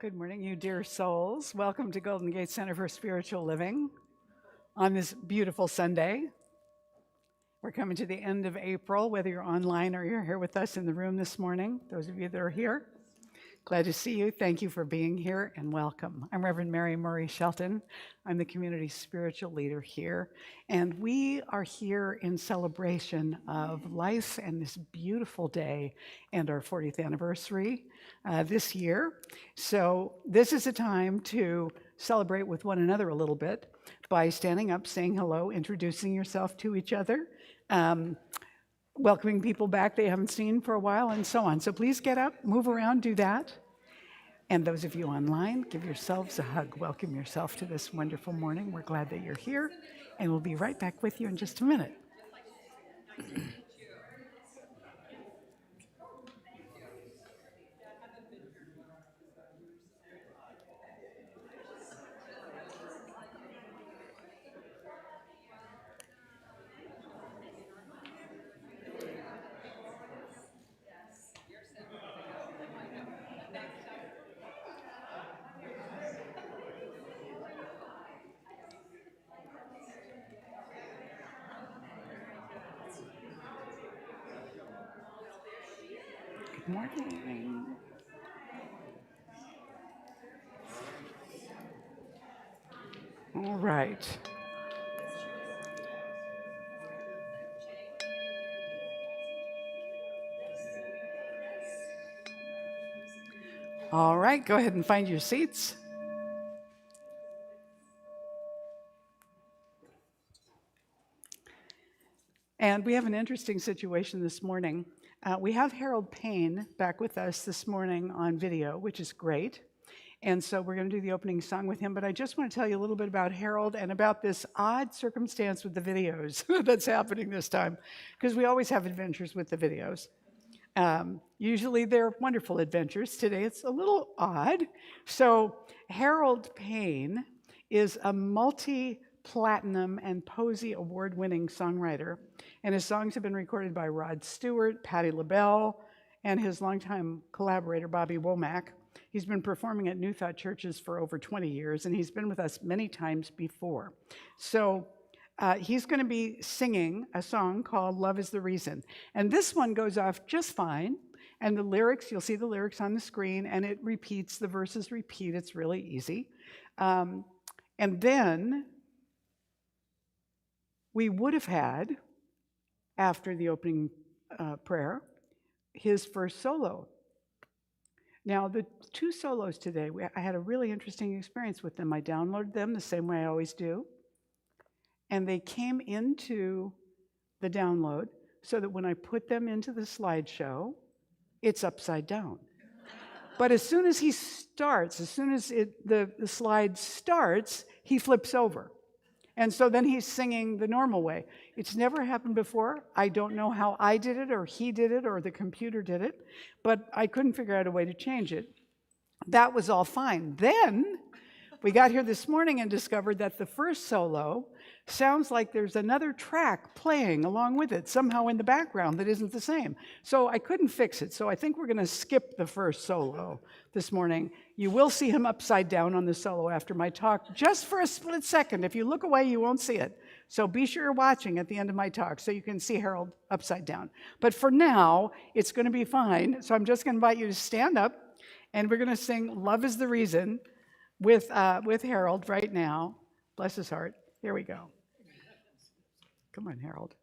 Good morning, you dear souls. Welcome to Golden Gate Center for Spiritual Living on this beautiful Sunday. We're coming to the end of April, whether you're online or you're here with us in the room this morning. Those of you that are here, glad to see you. Thank you for being here and welcome. I'm Reverend Mary Murray Shelton. I'm the community spiritual leader here. And we are here in celebration of life and this beautiful day and our 40th anniversary this year. So this is a time to celebrate with one another a little bit by standing up, saying hello, introducing yourself to each other, welcoming people back they haven't seen for a while, and so on. So please get up, move around, do that. And those of you online, give yourselves a hug. Welcome yourself to this wonderful morning. We're glad that you're here, and we'll be right back with you in just a minute. Good morning. All right. All right, go ahead and find your seats. And we have an interesting situation this morning. We have Harold Payne back with us this morning on video, which is great. And so we're going to do the opening song with him. But I just want to tell you a little bit about Harold and about this odd circumstance with the videos that's happening this time, because we always have adventures with the videos. Usually they're wonderful adventures. Today it's a little odd. So Harold Payne is a multi-platinum and Posey award-winning songwriter, and his songs have been recorded by Rod Stewart, Patti LaBelle, and his longtime collaborator Bobby Womack. He's been performing at New Thought churches for over 20 years, and he's been with us many times before. So he's going to be singing a song called Love is the Reason. And this one goes off just fine. And the lyrics, you'll see the lyrics on the screen, and it repeats, the verses repeat. It's really easy. And then we would have had, after the opening prayer, his first solo. Now, the two solos today, I had a really interesting experience with them. I downloaded them the same way I always do. And they came into the download so that when I put them into the slideshow, it's upside down. But as soon as he starts, as soon as the slide starts, he flips over. And so then he's singing the normal way. It's never happened before. I don't know how I did it or he did it or the computer did it, but I couldn't figure out a way to change it. That was all fine. Then we got here this morning and discovered that the first solo sounds like there's another track playing along with it somehow in the background that isn't the same. So I couldn't fix it. So I think we're going to skip the first solo this morning. You will see him upside down on the solo after my talk, just for a split second. If you look away, you won't see it. So be sure you're watching at the end of my talk so you can see Harold upside down. But for now, it's going to be fine. So I'm just going to invite you to stand up, and we're going to sing Love is the Reason with Harold right now. Bless his heart. Here we go. Come on, Harold.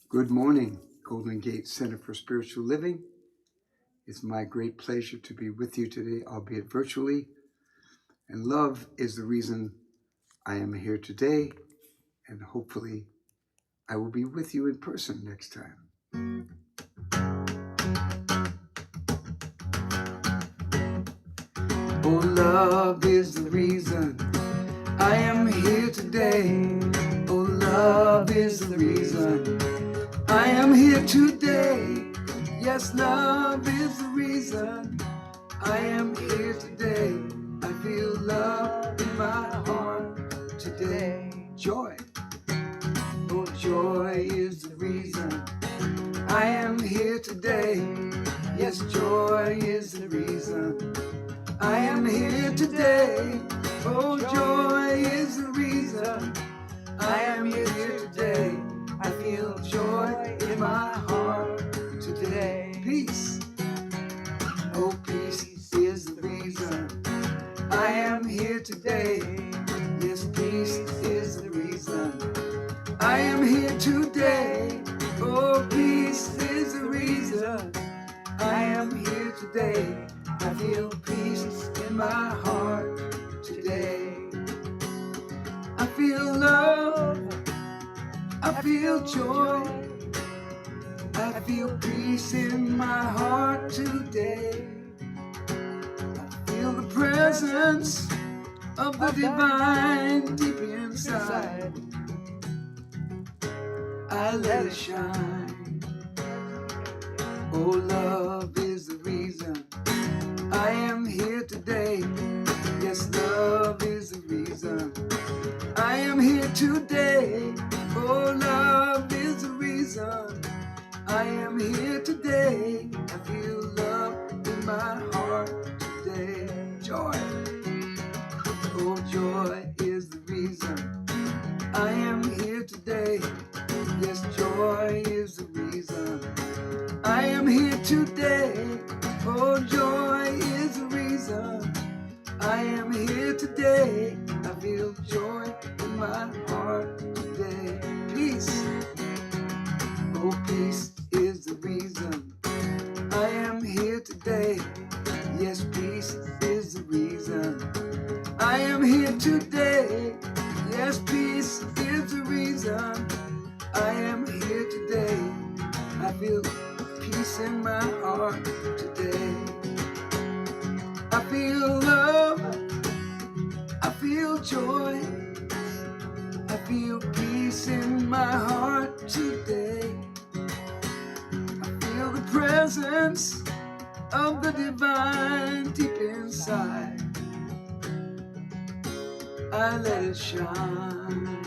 Good morning, Golden Gate Center for Spiritual Living. It's my great pleasure to be with you today, albeit virtually. And love is the reason I am here today, and hopefully I will be with you in person next time. Oh, love is the reason I am here today. Oh, love is the reason I am here today. Yes, love is the reason I am here today. I feel love in my heart today. Joy. Oh, joy is the reason I am here today. Yes, joy is the reason I am here today. Oh, joy is the reason I am here today. I feel joy in my heart today. Peace. Oh, peace is the reason I am here today. Yes, peace is the reason I am here today. Oh, peace is the reason I am here today. I feel peace in my heart today. I feel love, I feel joy, I feel peace in my heart today. I feel the presence of the divine deep inside. I let it shine. Oh, love is the reason I am here today. Yes, love is the reason I am here today. Oh, love is the reason I am here today. I feel love in my heart today. Joy. Oh, joy is the reason I am here today. Yes, joy is the reason I am here today. Oh, joy is the reason I am here today. I feel joy in my heart today. Peace. Oh, peace is the reason I am here today. Yes, peace is the reason I am here today. Yes, peace is the reason I am here today. I feel peace in my heart today. I feel love, I feel joy, I feel peace in my heart today. I feel the presence of the divine deep inside. I let it shine,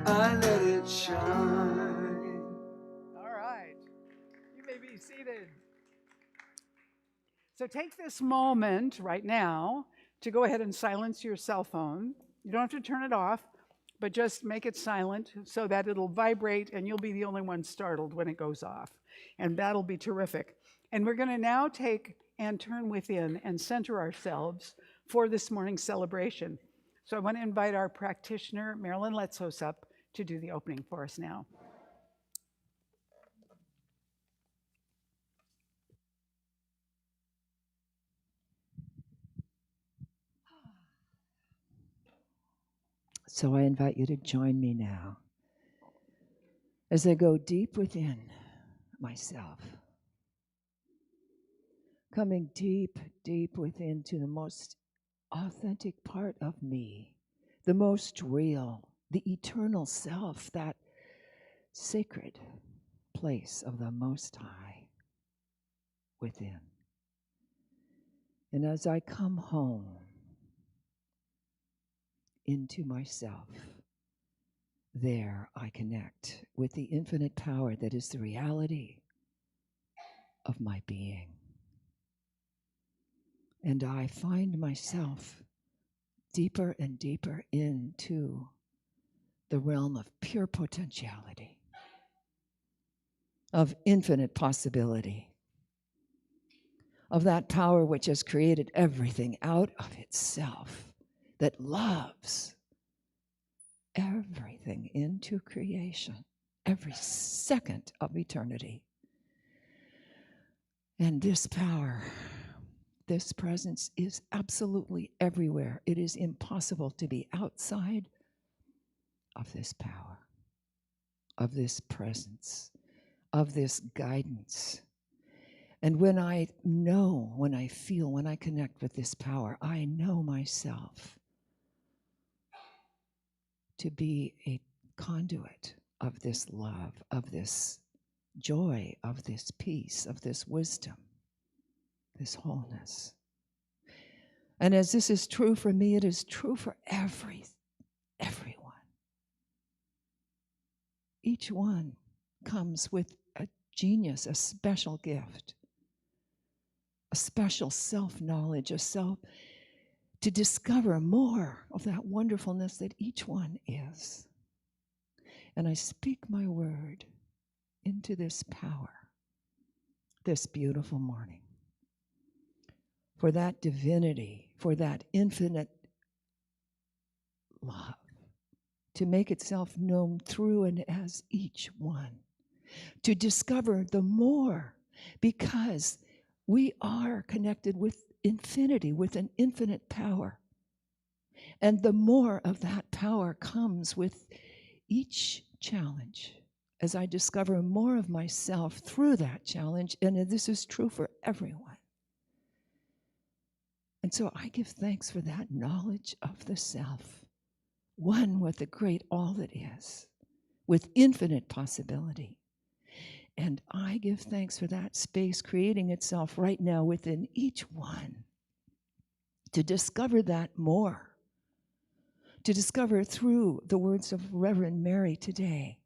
I let it shine. All right. You may be seated. So take this moment right now to go ahead and silence your cell phone. You don't have to turn it off, but just make it silent so that it'll vibrate and you'll be the only one startled when it goes off. And that'll be terrific. And we're going to now take and turn within and center ourselves for this morning's celebration. So I want to invite our practitioner, Marilyn Letzos, up to do the opening for us now. So I invite you to join me now as I go deep within myself, coming deep, deep within to the most authentic part of me, the most real, the eternal self, that sacred place of the Most High within. And as I come home into myself, there I connect with the infinite power that is the reality of my being. And I find myself deeper and deeper into the realm of pure potentiality, of infinite possibility, of that power which has created everything out of itself, that loves everything into creation, every second of eternity. And this power, this presence is absolutely everywhere. It is impossible to be outside of this power, of this presence, of this guidance. And when I know, when I feel, when I connect with this power, I know myself to be a conduit of this love, of this joy, of this peace, of this wisdom, this wholeness. And as this is true for me, it is true for everyone. Each one comes with a genius, a special gift. a special self-knowledge, to discover more of that wonderfulness that each one is. And I speak my word into this power this beautiful morning, for that divinity, for that infinite love to make itself known through and as each one, to discover the more, because we are connected with infinity, with an infinite power. And the more of that power comes with each challenge, as I discover more of myself through that challenge, and this is true for everyone. And so I give thanks for that knowledge of the self, one with the great all that is, with infinite possibility. And I give thanks for that space creating itself right now within each one, to discover that more, to discover through the words of Reverend Mary today,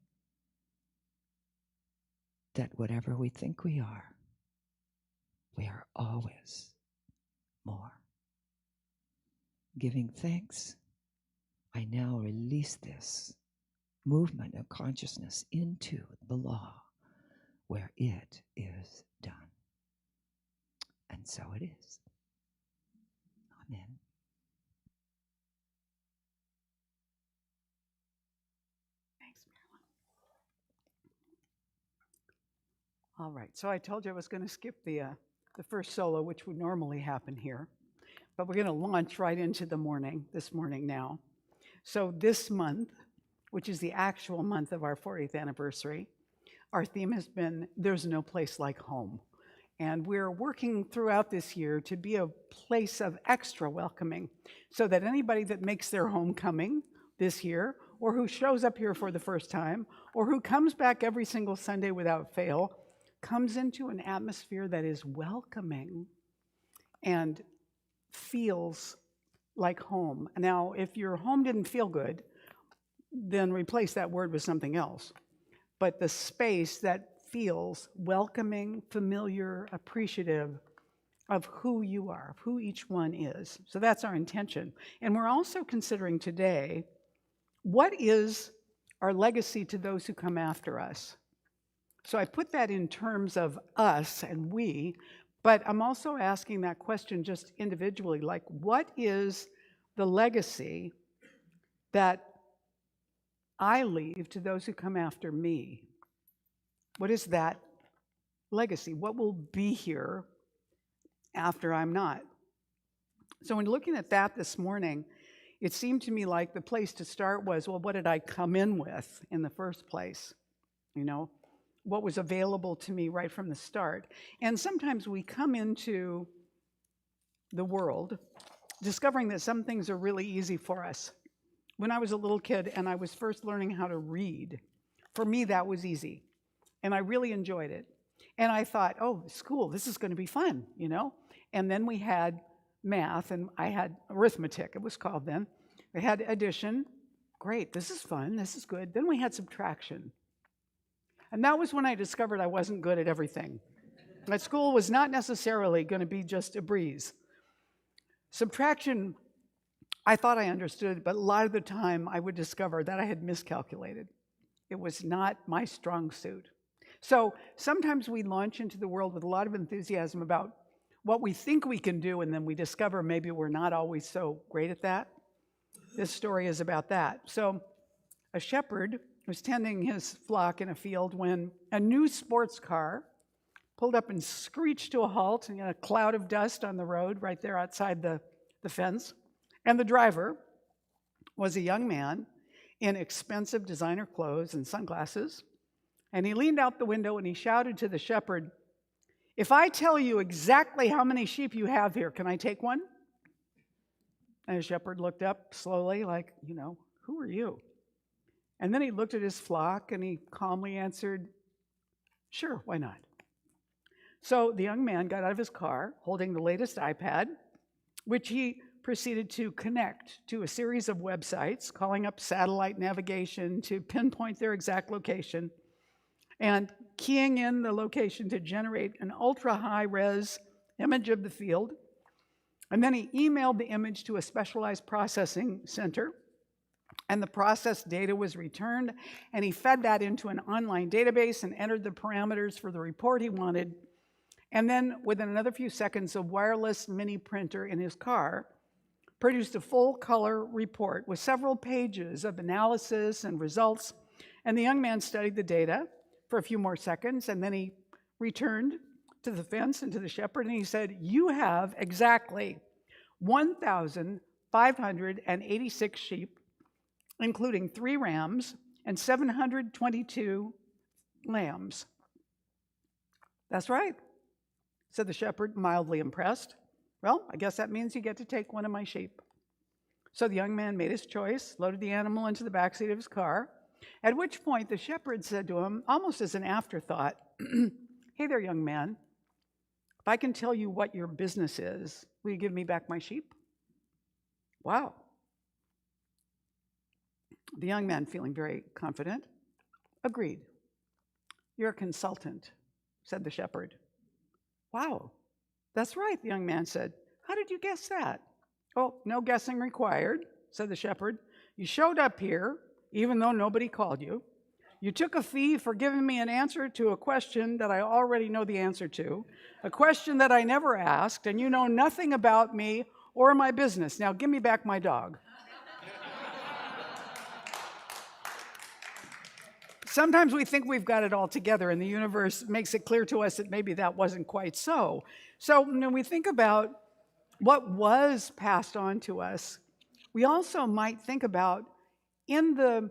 that whatever we think we are always more. Giving thanks, I now release this movement of consciousness into the law where it is done. And so it is. Amen. Thanks, Marilyn. All right, so I told you I was going to skip the first solo, which would normally happen here, but we're going to launch right into this morning now. So this month, which is the actual month of our 40th anniversary, our theme has been, there's no place like home. And we're working throughout this year to be a place of extra welcoming, so that anybody that makes their homecoming this year, or who shows up here for the first time, or who comes back every single Sunday without fail, comes into an atmosphere that is welcoming and feels like home. Now, if your home didn't feel good, then replace that word with something else. But the space that feels welcoming, familiar, appreciative of who you are, of who each one is. So that's our intention. And we're also considering today, what is our legacy to those who come after us? So I put that in terms of us and we, but I'm also asking that question just individually, like, what is the legacy that I leave to those who come after me? What is that legacy? What will be here after I'm not? So when looking at that this morning, it seemed to me like the place to start was, well, what did I come in with in the first place? You know, what was available to me right from the start? And sometimes we come into the world discovering that some things are really easy for us. When I was a little kid and I was first learning how to read, for me that was easy. And I really enjoyed it. And I thought, oh, school, this is going to be fun, you know? And then we had math, and I had arithmetic, it was called then. We had addition. Great, this is fun, this is good. Then we had subtraction. And that was when I discovered I wasn't good at everything. That school was not necessarily going to be just a breeze. Subtraction, I thought I understood, but a lot of the time I would discover that I had miscalculated. It was not my strong suit. So sometimes we launch into the world with a lot of enthusiasm about what we think we can do, and then we discover maybe we're not always so great at that. This story is about that. So a shepherd was tending his flock in a field when a new sports car pulled up and screeched to a halt, and a cloud of dust on the road right there outside the fence. And the driver was a young man in expensive designer clothes and sunglasses. And he leaned out the window and he shouted to the shepherd, "If I tell you exactly how many sheep you have here, can I take one?" And the shepherd looked up slowly like, you know, who are you? And then he looked at his flock and he calmly answered, "Sure, why not?" So the young man got out of his car holding the latest iPad, which he proceeded to connect to a series of websites, calling up satellite navigation to pinpoint their exact location, and keying in the location to generate an ultra high res image of the field, and then he emailed the image to a specialized processing center, and the processed data was returned, and he fed that into an online database and entered the parameters for the report he wanted. And then, within another few seconds, a wireless mini printer in his car produced a full-color report with several pages of analysis and results. And the young man studied the data for a few more seconds, and then he returned to the fence and to the shepherd, and he said, "You have exactly 1,586 sheep, including 3 rams and 722 lambs." "That's right," said the shepherd, mildly impressed. "Well, I guess that means you get to take one of my sheep." So the young man made his choice, loaded the animal into the backseat of his car, at which point the shepherd said to him, almost as an afterthought, "Hey there, young man, if I can tell you what your business is, will you give me back my sheep?" Wow. The young man, feeling very confident, agreed. "You're a consultant," said the shepherd. "Wow, that's right," the young man said. "How did you guess that?" "Oh, no guessing required," said the shepherd. "You showed up here, even though nobody called you. You took a fee for giving me an answer to a question that I already know the answer to, a question that I never asked, and you know nothing about me or my business. Now give me back my dog." Sometimes we think we've got it all together, and the universe makes it clear to us that maybe that wasn't quite so. So when we think about what was passed on to us, we also might think about in the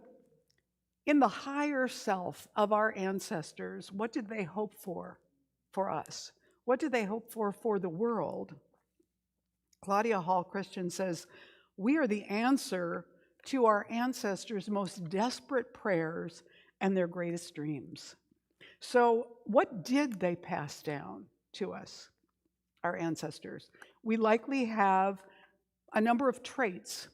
higher self of our ancestors, what did they hope for us? What did they hope for the world? Claudia Hall Christian says, "We are the answer to our ancestors' most desperate prayers and their greatest dreams." So what did they pass down to us, our ancestors? We likely have a number of traits,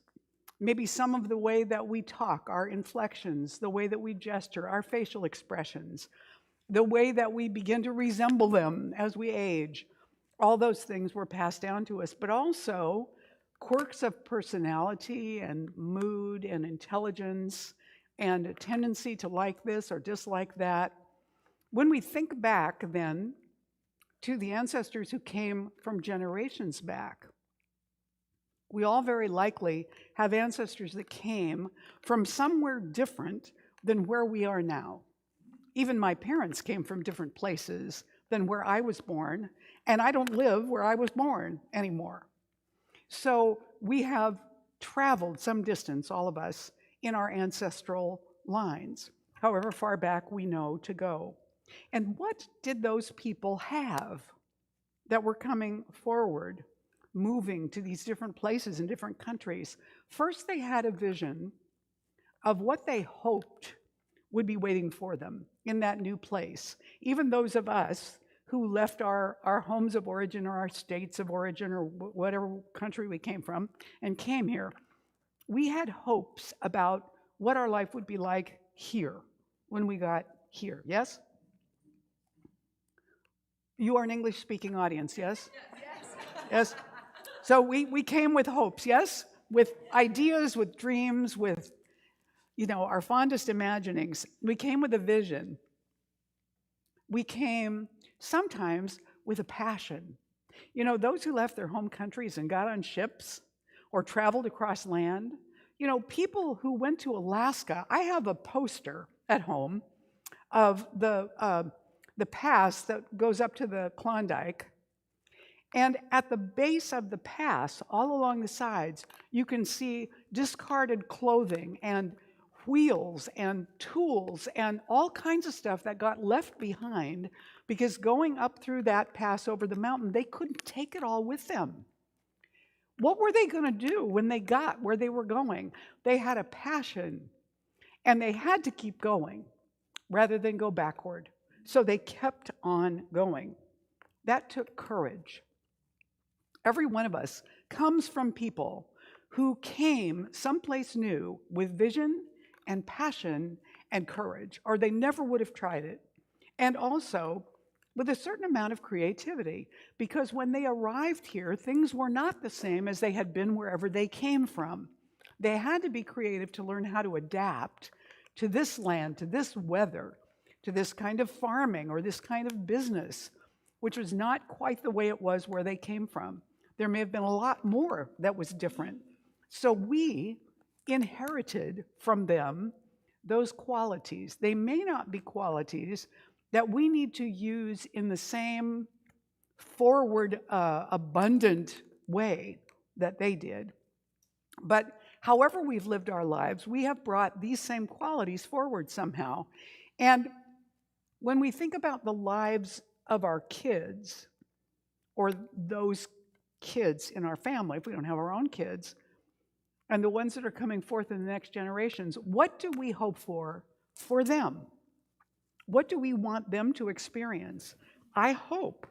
maybe some of the way that we talk, our inflections, the way that we gesture, our facial expressions, the way that we begin to resemble them as we age. All those things were passed down to us, but also quirks of personality and mood and intelligence and a tendency to like this or dislike that. When we think back then to the ancestors who came from generations back, we all very likely have ancestors that came from somewhere different than where we are now. Even my parents came from different places than where I was born, and I don't live where I was born anymore. So we have traveled some distance, all of us, in our ancestral lines, however far back we know to go. And what did those people have that were coming forward, moving to these different places in different countries? First, they had a vision of what they hoped would be waiting for them in that new place. Even those of us who left our homes of origin or our states of origin or whatever country we came from and came here, we had hopes about what our life would be like here when we got here. Yes? You are an English-speaking audience, yes? Yes. Yes? So we came with hopes, yes? With ideas, with dreams, with, our fondest imaginings. We came with a vision. We came sometimes with a passion. Those who left their home countries and got on ships or traveled across land, people who went to Alaska. I have a poster at home of the pass that goes up to the Klondike. And at the base of the pass, all along the sides, you can see discarded clothing and wheels and tools and all kinds of stuff that got left behind because going up through that pass over the mountain, they couldn't take it all with them. What were they going to do when they got where they were going? They had a passion, and they had to keep going rather than go backward. So they kept on going. That took courage. Every one of us comes from people who came someplace new with vision and passion and courage, or they never would have tried it. And also, with a certain amount of creativity, because when they arrived here, things were not the same as they had been wherever they came from. They had to be creative to learn how to adapt to this land, to this weather, to this kind of farming or this kind of business, which was not quite the way it was where they came from. There may have been a lot more that was different. So we inherited from them those qualities. They may not be qualities that we need to use in the same forward, abundant way that they did. But however we've lived our lives, we have brought these same qualities forward somehow. And when we think about the lives of our kids, or those kids in our family, if we don't have our own kids, and the ones that are coming forth in the next generations, what do we hope for them? What do we want them to experience? I hope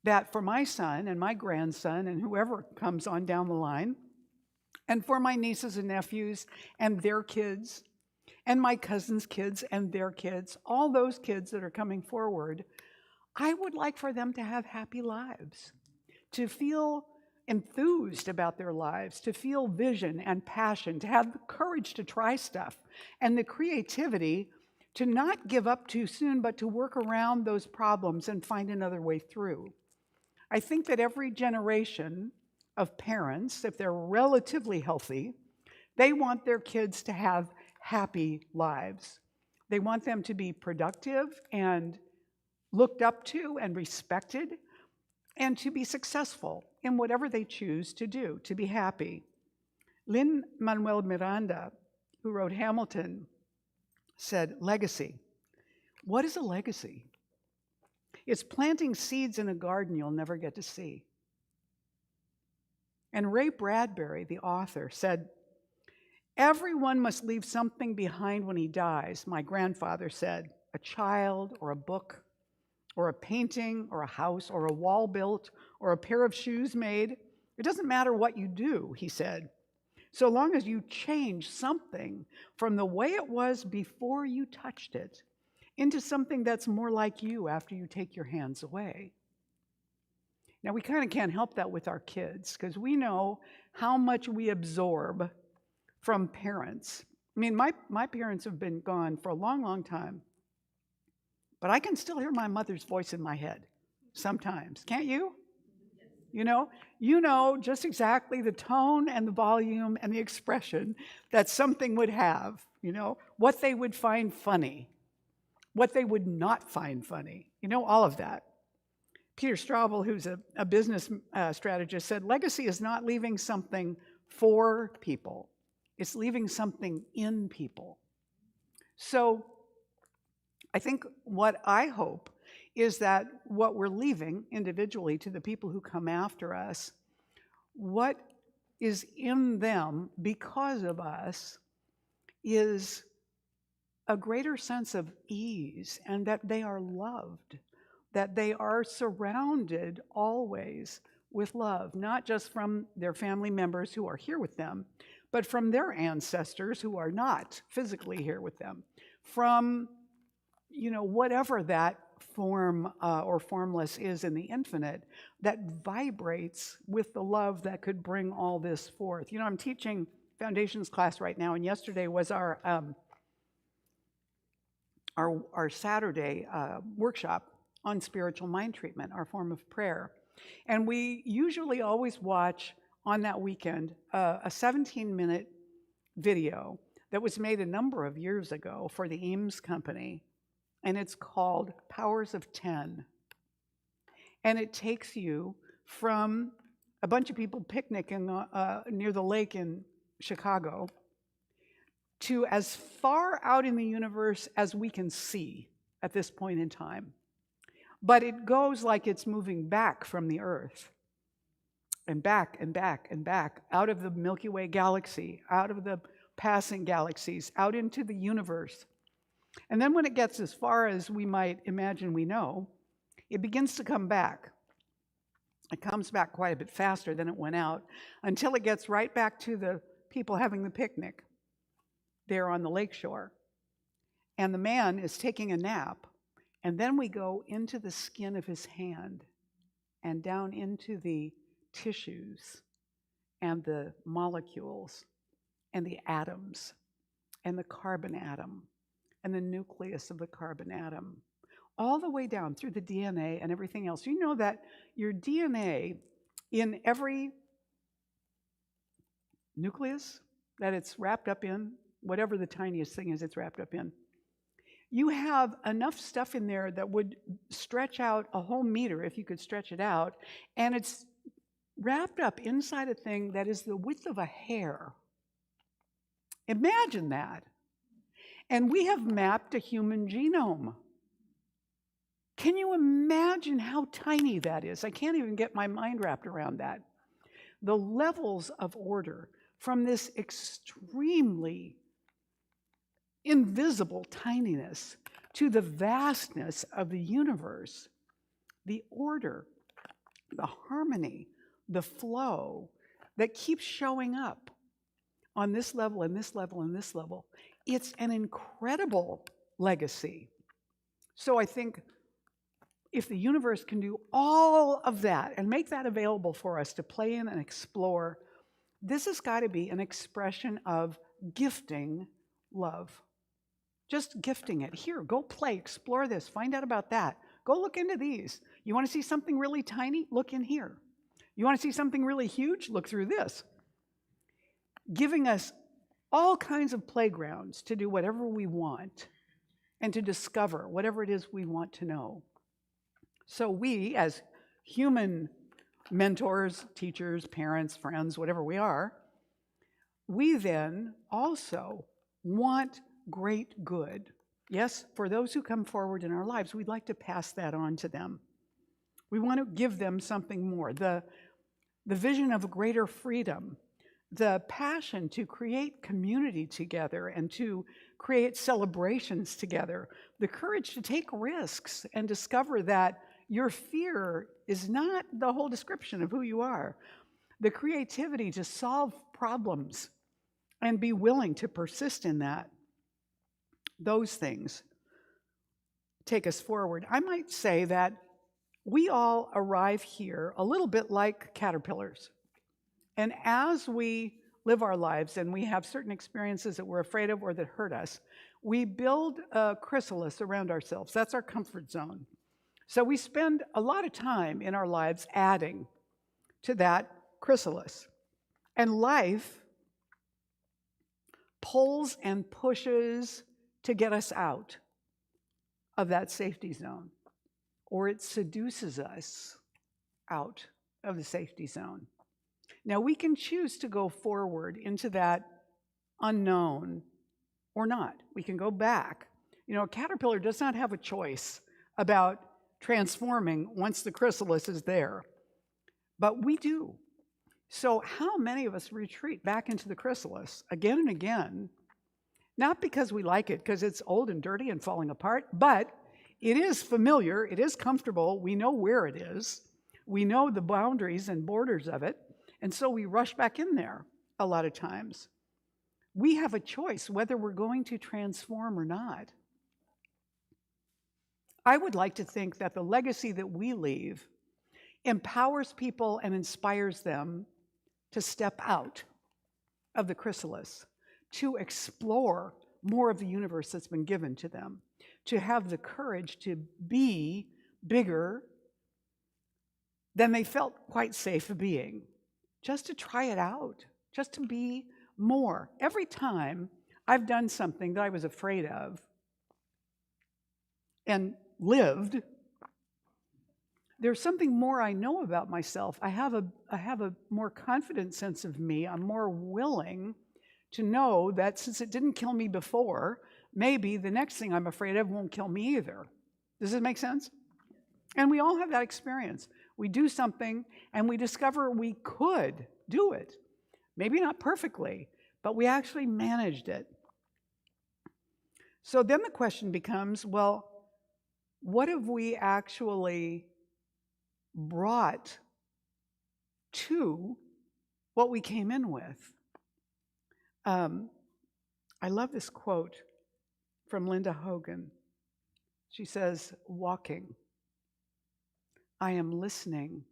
that for my son and my grandson and whoever comes on down the line, and for my nieces and nephews and their kids, and my cousins' kids and their kids, all those kids that are coming forward, I would like for them to have happy lives, to feel enthused about their lives, to feel vision and passion, to have the courage to try stuff, and the creativity to not give up too soon, but to work around those problems and find another way through. I think that every generation of parents, if they're relatively healthy, they want their kids to have happy lives. They want them to be productive and looked up to and respected, and to be successful in whatever they choose to do, to be happy. Lin-Manuel Miranda, who wrote Hamilton, said, legacy. What is a legacy? It's planting seeds in a garden you'll never get to see. And Ray Bradbury, the author, said, everyone must leave something behind when he dies. My grandfather said, a child or a book or a painting or a house or a wall built or a pair of shoes made. It doesn't matter what you do, he said, so long as you change something from the way it was before you touched it into something that's more like you after you take your hands away. Now, we kind of can't help that with our kids, because we know how much we absorb from parents. I mean, my parents have been gone for a long, long time, but I can still hear my mother's voice in my head sometimes. Can't you? You know just exactly the tone and the volume and the expression that something would have, what they would find funny, what they would not find funny, all of that. Peter Straubel, who's a business strategist, said, legacy is not leaving something for people. It's leaving something in people. So I think what I hope is that what we're leaving individually to the people who come after us, what is in them because of us, is a greater sense of ease, and that they are loved, that they are surrounded always with love, not just from their family members who are here with them, but from their ancestors who are not physically here with them, from whatever that form or formless is in the infinite, that vibrates with the love that could bring all this forth. I'm teaching foundations class right now, and yesterday was our Saturday workshop on spiritual mind treatment, our form of prayer. And we usually always watch on that weekend a 17-minute video that was made a number of years ago for the Eames Company, and it's called Powers of 10. And it takes you from a bunch of people picnicking near the lake in Chicago to as far out in the universe as we can see at this point in time. But it goes like it's moving back from the Earth, and back and back and back, out of the Milky Way galaxy, out of the passing galaxies, out into the universe. And then when it gets as far as we might imagine we know, it begins to come back. It comes back quite a bit faster than it went out, until it gets right back to the people having the picnic there on the lakeshore. And the man is taking a nap, And then we go into the skin of his hand and down into the tissues and the molecules and the atoms and the carbon atom and the nucleus of the carbon atom, all the way down through the DNA and everything else. You know that your DNA in every nucleus that it's wrapped up in, whatever the tiniest thing is it's wrapped up in, you have enough stuff in there that would stretch out a whole meter if you could stretch it out, and it's wrapped up inside a thing that is the width of a hair. Imagine that. And we have mapped a human genome. Can you imagine how tiny that is? I can't even get my mind wrapped around that. The levels of order from this extremely invisible tininess to the vastness of the universe, the order, the harmony, the flow that keeps showing up on this level and this level and this level. It's an incredible legacy. So I think if the universe can do all of that and make that available for us to play in and explore, this has got to be an expression of gifting love. Just gifting it. Here, go play, explore this, find out about that. Go look into these. You want to see something really tiny? Look in here. You want to see something really huge? Look through this. Giving us all kinds of playgrounds to do whatever we want and to discover whatever it is we want to know. So we, as human mentors, teachers, parents, friends, whatever we are, we then also want great good. Yes, for those who come forward in our lives, we'd like to pass that on to them. We want to give them something more. The vision of a greater freedom, the passion to create community together and to create celebrations together, the courage to take risks and discover that your fear is not the whole description of who you are, the creativity to solve problems and be willing to persist in that. Those things take us forward. I might say that we all arrive here a little bit like caterpillars. And as we live our lives and we have certain experiences that we're afraid of or that hurt us, we build a chrysalis around ourselves. That's our comfort zone. So we spend a lot of time in our lives adding to that chrysalis. And life pulls and pushes to get us out of that safety zone, or it seduces us out of the safety zone. Now, we can choose to go forward into that unknown or not. We can go back. You know, a caterpillar does not have a choice about transforming once the chrysalis is there, but we do. So how many of us retreat back into the chrysalis again and again, not because we like it, because it's old and dirty and falling apart, but it is familiar, it is comfortable, we know where it is, we know the boundaries and borders of it, and so we rush back in there a lot of times. We have a choice whether we're going to transform or not. I would like to think that the legacy that we leave empowers people and inspires them to step out of the chrysalis, to explore more of the universe that's been given to them, to have the courage to be bigger than they felt quite safe being, just to try it out, just to be more. Every time I've done something that I was afraid of and lived, there's something more I know about myself. I have a more confident sense of me. I'm more willing to know that since it didn't kill me before, maybe the next thing I'm afraid of won't kill me either. Does this make sense? And we all have that experience. We do something and we discover we could do it. Maybe not perfectly, but we actually managed it. So then the question becomes, well, what have we actually brought to what we came in with? I love this quote from Linda Hogan. She says, walking. I am listening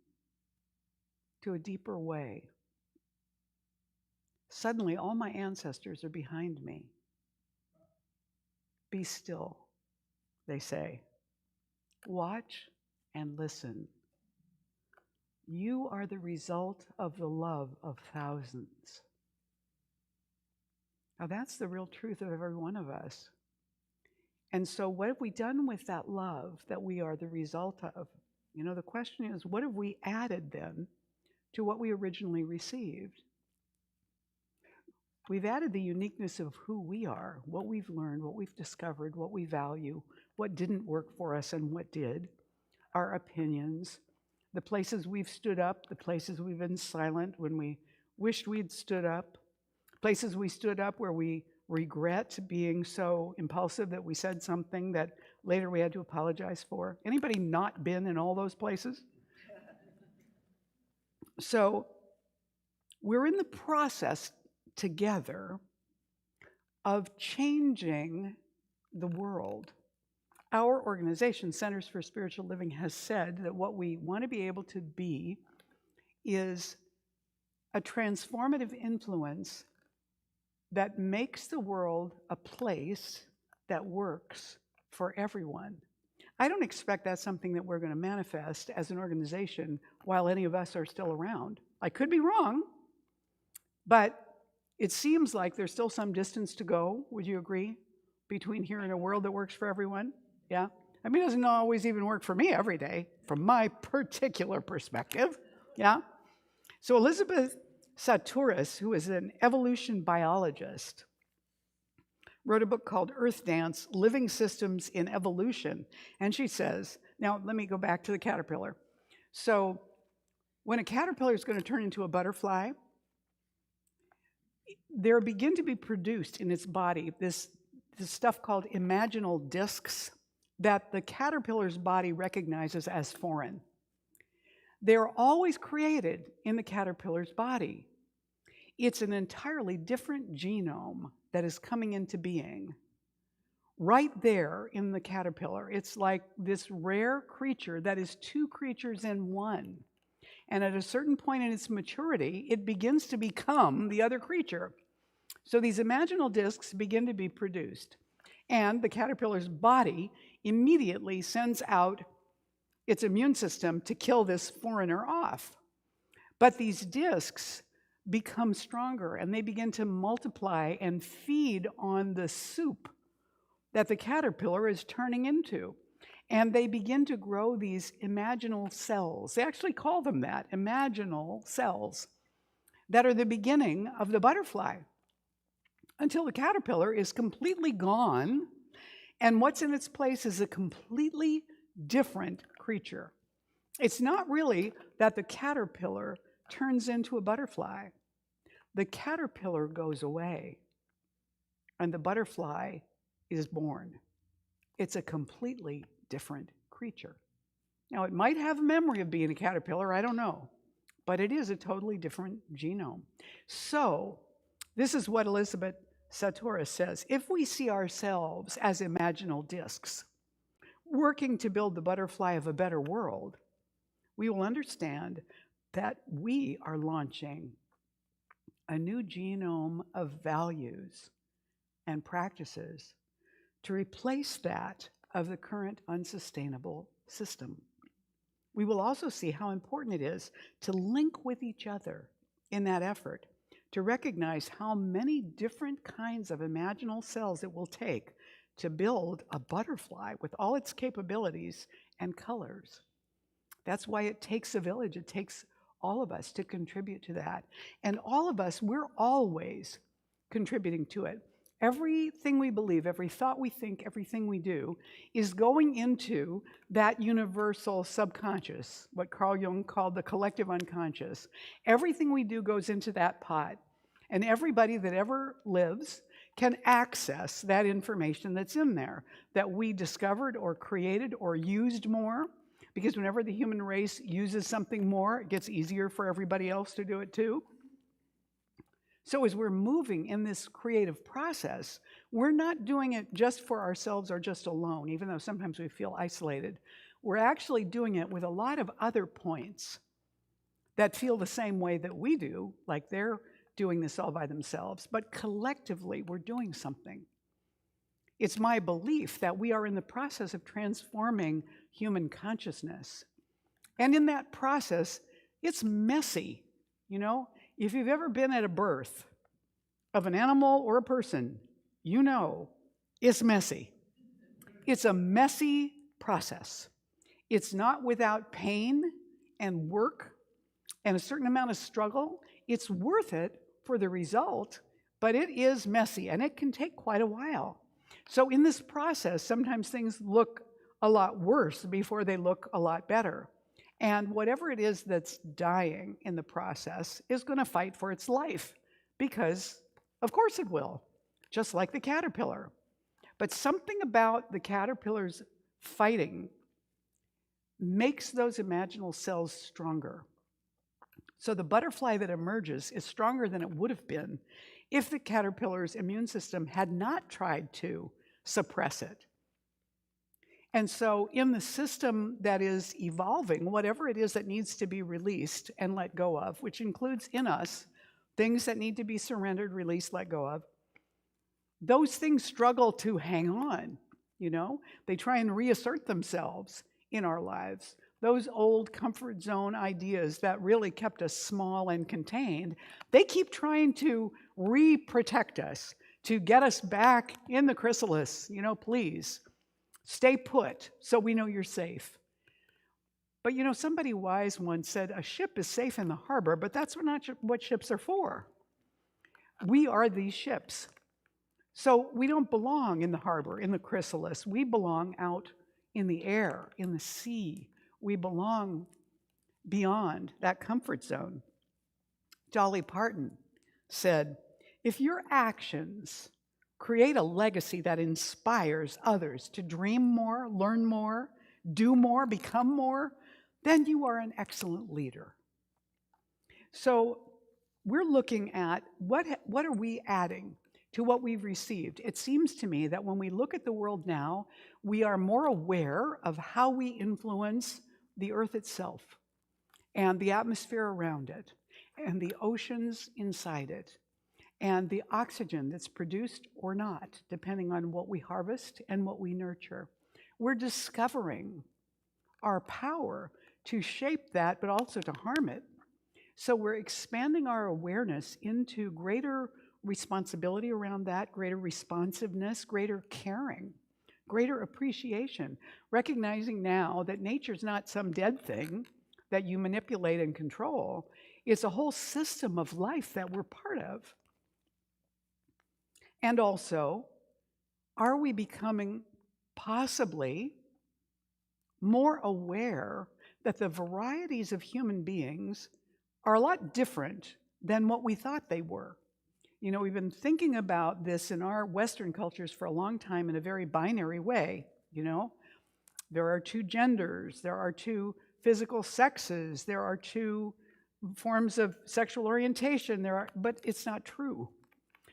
to a deeper way. Suddenly, all my ancestors are behind me. Be still, they say. Watch and listen. You are the result of the love of thousands. Now, that's the real truth of every one of us. And so what have we done with that love that we are the result of? You know, the question is, what have we added then to what we originally received? We've added the uniqueness of who we are, what we've learned, what we've discovered, what we value, what didn't work for us and what did, our opinions, the places we've stood up, the places we've been silent when we wished we'd stood up, places we stood up where we regret being so impulsive that we said something that later we had to apologize for. Anybody not been in all those places? So we're in the process together of changing the world. Our organization, Centers for Spiritual Living, has said that what we want to be able to be is a transformative influence that makes the world a place that works for everyone. I don't expect that's something that we're going to manifest as an organization while any of us are still around. I could be wrong, but it seems like there's still some distance to go, would you agree, between here and a world that works for everyone? Yeah? I mean, it doesn't always even work for me every day, from my particular perspective. Yeah? So Elizabeth Sahtouris, who is an evolution biologist, wrote a book called Earth Dance, Living Systems in Evolution. And she says, now let me go back to the caterpillar. So when a caterpillar is going to turn into a butterfly, there begin to be produced in its body this stuff called imaginal discs that the caterpillar's body recognizes as foreign. They're always created in the caterpillar's body. It's an entirely different genome that is coming into being right there in the caterpillar. It's like this rare creature that is two creatures in one. And at a certain point in its maturity, it begins to become the other creature. So these imaginal discs begin to be produced. And the caterpillar's body immediately sends out its immune system to kill this foreigner off. But these discs become stronger and they begin to multiply and feed on the soup that the caterpillar is turning into. And they begin to grow these imaginal cells. They actually call them that, imaginal cells, that are the beginning of the butterfly, until the caterpillar is completely gone, and what's in its place is a completely different creature. It's not really that the caterpillar turns into a butterfly. The caterpillar goes away, and the butterfly is born. It's a completely different creature. Now, it might have a memory of being a caterpillar, I don't know, but it is a totally different genome. So, this is what Elizabeth Sahtouris says. If we see ourselves as imaginal discs, working to build the butterfly of a better world, we will understand that we are launching a new genome of values and practices to replace that of the current unsustainable system. We will also see how important it is to link with each other in that effort, to recognize how many different kinds of imaginal cells it will take to build a butterfly with all its capabilities and colors. That's why it takes a village. It takes all of us to contribute to that. And all of us, we're always contributing to it. Everything we believe, every thought we think, everything we do is going into that universal subconscious, what Carl Jung called the collective unconscious. Everything we do goes into that pot. And everybody that ever lives can access that information that's in there, that we discovered or created or used more. Because whenever the human race uses something more, it gets easier for everybody else to do it too. So as we're moving in this creative process, we're not doing it just for ourselves or just alone, even though sometimes we feel isolated. We're actually doing it with a lot of other points that feel the same way that we do, like they're doing this all by themselves, but collectively we're doing something. It's my belief that we are in the process of transforming human consciousness. And in that process, it's messy, you know? If you've ever been at a birth of an animal or a person, you know it's messy. It's a messy process. It's not without pain and work and a certain amount of struggle. It's worth it for the result, but it is messy and it can take quite a while. So in this process, sometimes things look a lot worse before they look a lot better. And whatever it is that's dying in the process is going to fight for its life, because of course it will, just like the caterpillar. But something about the caterpillar's fighting makes those imaginal cells stronger. So the butterfly that emerges is stronger than it would have been if the caterpillar's immune system had not tried to suppress it. And so in the system that is evolving, whatever it is that needs to be released and let go of, which includes in us things that need to be surrendered, released, let go of, those things struggle to hang on, you know? They try and reassert themselves in our lives. Those old comfort zone ideas that really kept us small and contained, they keep trying to re-protect us, to get us back in the chrysalis, you know, please. Stay put so we know you're safe. But you know, somebody wise once said, a ship is safe in the harbor, but that's not what ships are for. We are these ships. So we don't belong in the harbor, in the chrysalis. We belong out in the air, in the sea. We belong beyond that comfort zone. Dolly Parton said, if your actions create a legacy that inspires others to dream more, learn more, do more, become more, then you are an excellent leader. So we're looking at what are we adding to what we've received. It seems to me that when we look at the world now, we are more aware of how we influence the earth itself and the atmosphere around it and the oceans inside it, and the oxygen that's produced or not, depending on what we harvest and what we nurture. We're discovering our power to shape that, but also to harm it. So we're expanding our awareness into greater responsibility around that, greater responsiveness, greater caring, greater appreciation, recognizing now that nature's not some dead thing that you manipulate and control. It's a whole system of life that we're part of. And also, are we becoming possibly more aware that the varieties of human beings are a lot different than what we thought they were? You know, we've been thinking about this in our Western cultures for a long time in a very binary way, you know? There are two genders, there are two physical sexes, there are two forms of sexual orientation, but it's not true.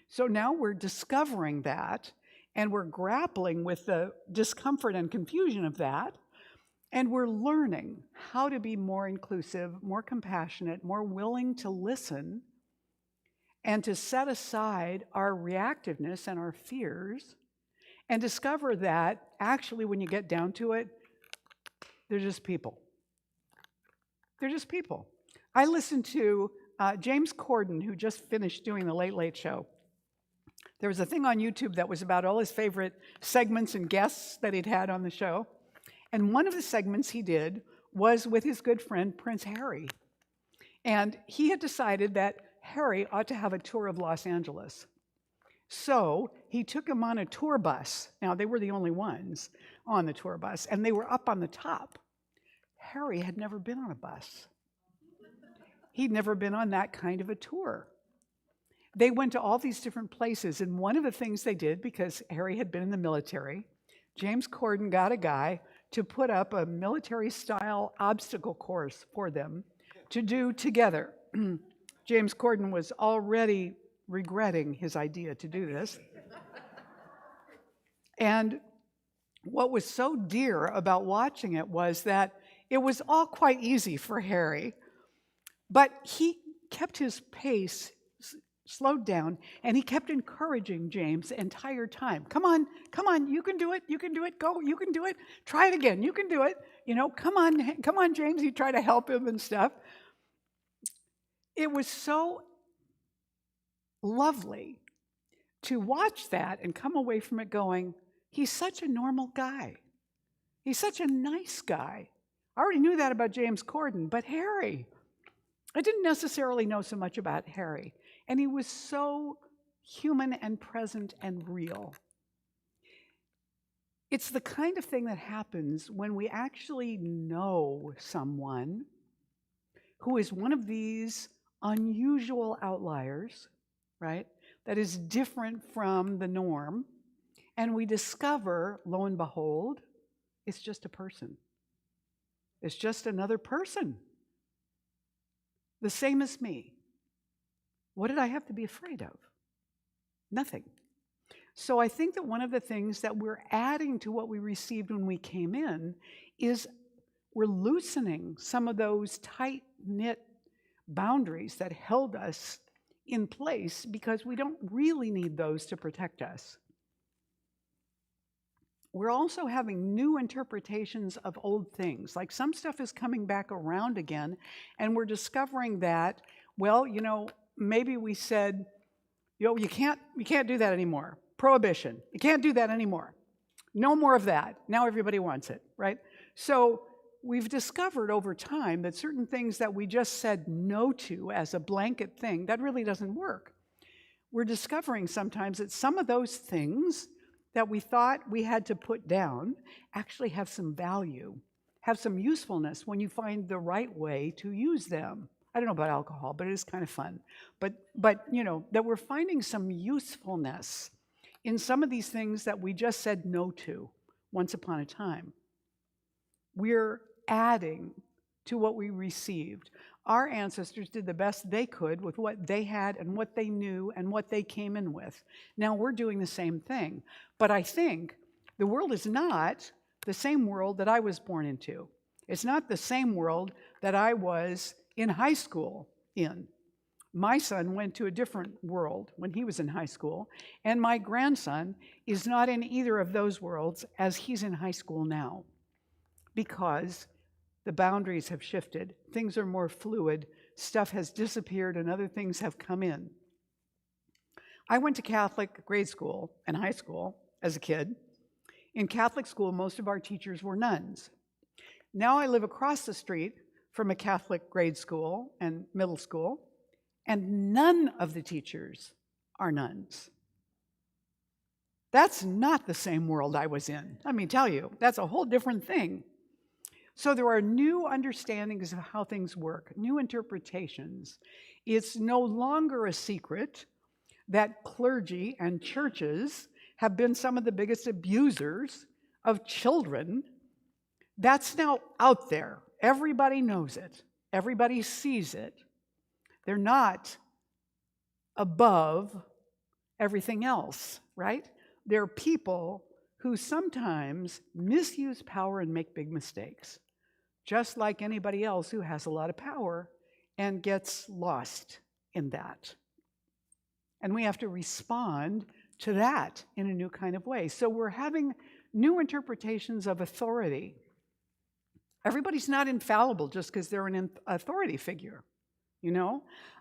So now we're discovering that, and we're grappling with the discomfort and confusion of that, and we're learning how to be more inclusive, more compassionate, more willing to listen, and to set aside our reactiveness and our fears, and discover that actually when you get down to it, they're just people. They're just people. I listened to James Corden, who just finished doing the Late Late Show. There was a thing on YouTube that was about all his favorite segments and guests that he'd had on the show. And one of the segments he did was with his good friend, Prince Harry. And he had decided that Harry ought to have a tour of Los Angeles. So he took him on a tour bus. Now, they were the only ones on the tour bus, and they were up on the top. Harry had never been on a bus. He'd never been on that kind of a tour. They went to all these different places, and one of the things they did, because Harry had been in the military, James Corden got a guy to put up a military-style obstacle course for them to do together. James Corden was already regretting his idea to do this. And what was so dear about watching it was that it was all quite easy for Harry, but he kept his pace slowed down, and he kept encouraging James the entire time. Come on, you can do it, go, you can do it, try it again, you can do it, come on, James. He tried to help him and stuff. It was so lovely to watch that and come away from it going, he's such a normal guy. He's such a nice guy. I already knew that about James Corden, but Harry, I didn't necessarily know so much about Harry. And he was so human and present and real. It's the kind of thing that happens when we actually know someone who is one of these unusual outliers, right? That is different from the norm. And we discover, lo and behold, it's just a person. It's just another person. The same as me. What did I have to be afraid of? Nothing. So I think that one of the things that we're adding to what we received when we came in is we're loosening some of those tight-knit boundaries that held us in place because we don't really need those to protect us. We're also having new interpretations of old things. Like some stuff is coming back around again, and we're discovering that, well, maybe we said, you can't do that anymore. Prohibition. You can't do that anymore. No more of that. Now everybody wants it, right? So we've discovered over time that certain things that we just said no to as a blanket thing, that really doesn't work. We're discovering sometimes that some of those things that we thought we had to put down actually have some value, have some usefulness when you find the right way to use them. I don't know about alcohol, but it is kind of fun. But that we're finding some usefulness in some of these things that we just said no to once upon a time. We're adding to what we received. Our ancestors did the best they could with what they had and what they knew and what they came in with. Now we're doing the same thing. But I think the world is not the same world that I was born into. It's not the same world that I was in high school in. My son went to a different world when he was in high school, and my grandson is not in either of those worlds as he's in high school now, because the boundaries have shifted. Things are more fluid. Stuff has disappeared and other things have come in. I went to Catholic grade school and high school as a kid. In Catholic school, most of our teachers were nuns. Now I live across the street from a Catholic grade school and middle school, and none of the teachers are nuns. That's not the same world I was in. Let me tell you, that's a whole different thing. So there are new understandings of how things work, new interpretations. It's no longer a secret that clergy and churches have been some of the biggest abusers of children. That's now out there. Everybody knows it. Everybody sees it. They're not above everything else, right? They're people who sometimes misuse power and make big mistakes, just like anybody else who has a lot of power and gets lost in that. And we have to respond to that in a new kind of way. So we're having new interpretations of authority. Everybody's not infallible just because they're an authority figure.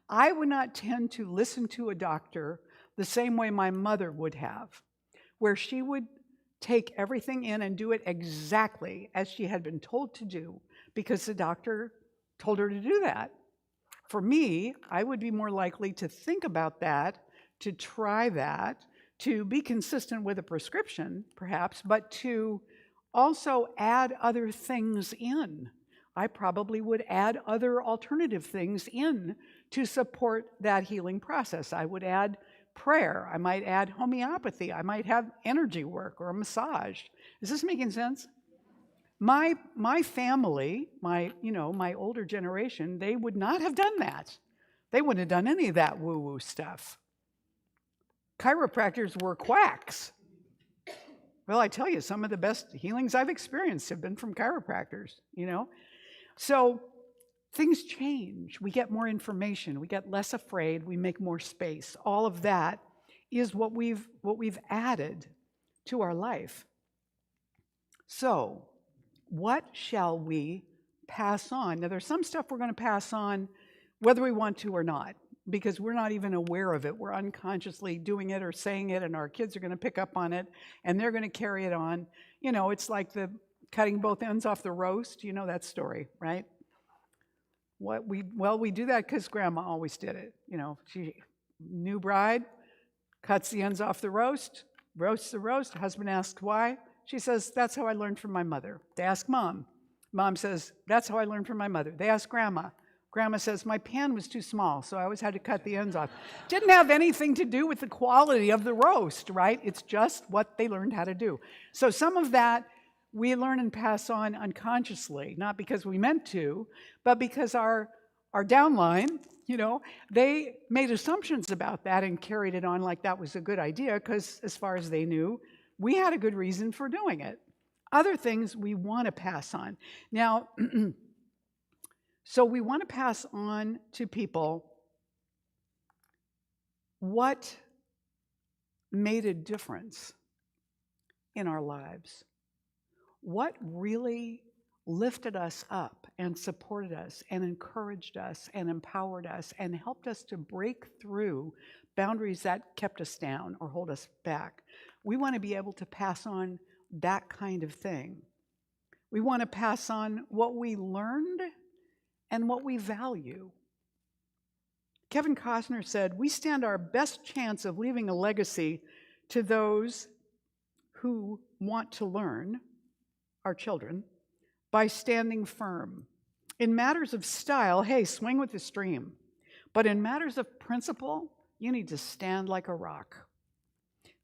I would not tend to listen to a doctor the same way my mother would have, where she would take everything in and do it exactly as she had been told to do because the doctor told her to do that. For me, I would be more likely to think about that, to try that, to be consistent with a prescription, perhaps, but to also add other things in. I probably would add other alternative things in to support that healing process. I would add prayer. I might add homeopathy. I might have energy work or a massage. Is this making sense? My family, my older generation, they would not have done that. They wouldn't have done any of that woo-woo stuff. chiropractors were quacks. Well, I tell you, some of the best healings I've experienced have been from chiropractors, you know? So things change. We get more information. We get less afraid. We make more space. All of that is what we've added to our life. So what shall we pass on? Now, there's some stuff we're going to pass on whether we want to or not, because we're not even aware of it. We're unconsciously doing it or saying it, and our kids are going to pick up on it, and they're going to carry it on. You know, it's like the cutting both ends off the roast. You know that story, right? We do that because Grandma always did it. You know, she, new bride, cuts the ends off the roast, roasts the roast. Husband asks why. She says, that's how I learned from my mother. They ask Mom. Mom says, that's how I learned from my mother. They ask Grandma. Grandma says, my pan was too small, so I always had to cut the ends off. Didn't have anything to do with the quality of the roast, right? It's just what they learned how to do. So some of that we learn and pass on unconsciously, not because we meant to, but because our downline, you know, they made assumptions about that and carried it on like that was a good idea because as far as they knew, we had a good reason for doing it. Other things we want to pass on. Now, so we want to pass on to people what made a difference in our lives. What really lifted us up and supported us and encouraged us and empowered us and helped us to break through boundaries that kept us down or hold us back. We want to be able to pass on that kind of thing. We want to pass on what we learned and what we value. Kevin Costner said, we stand our best chance of leaving a legacy to those who want to learn, our children, by standing firm. In matters of style, hey, swing with the stream. But in matters of principle, you need to stand like a rock.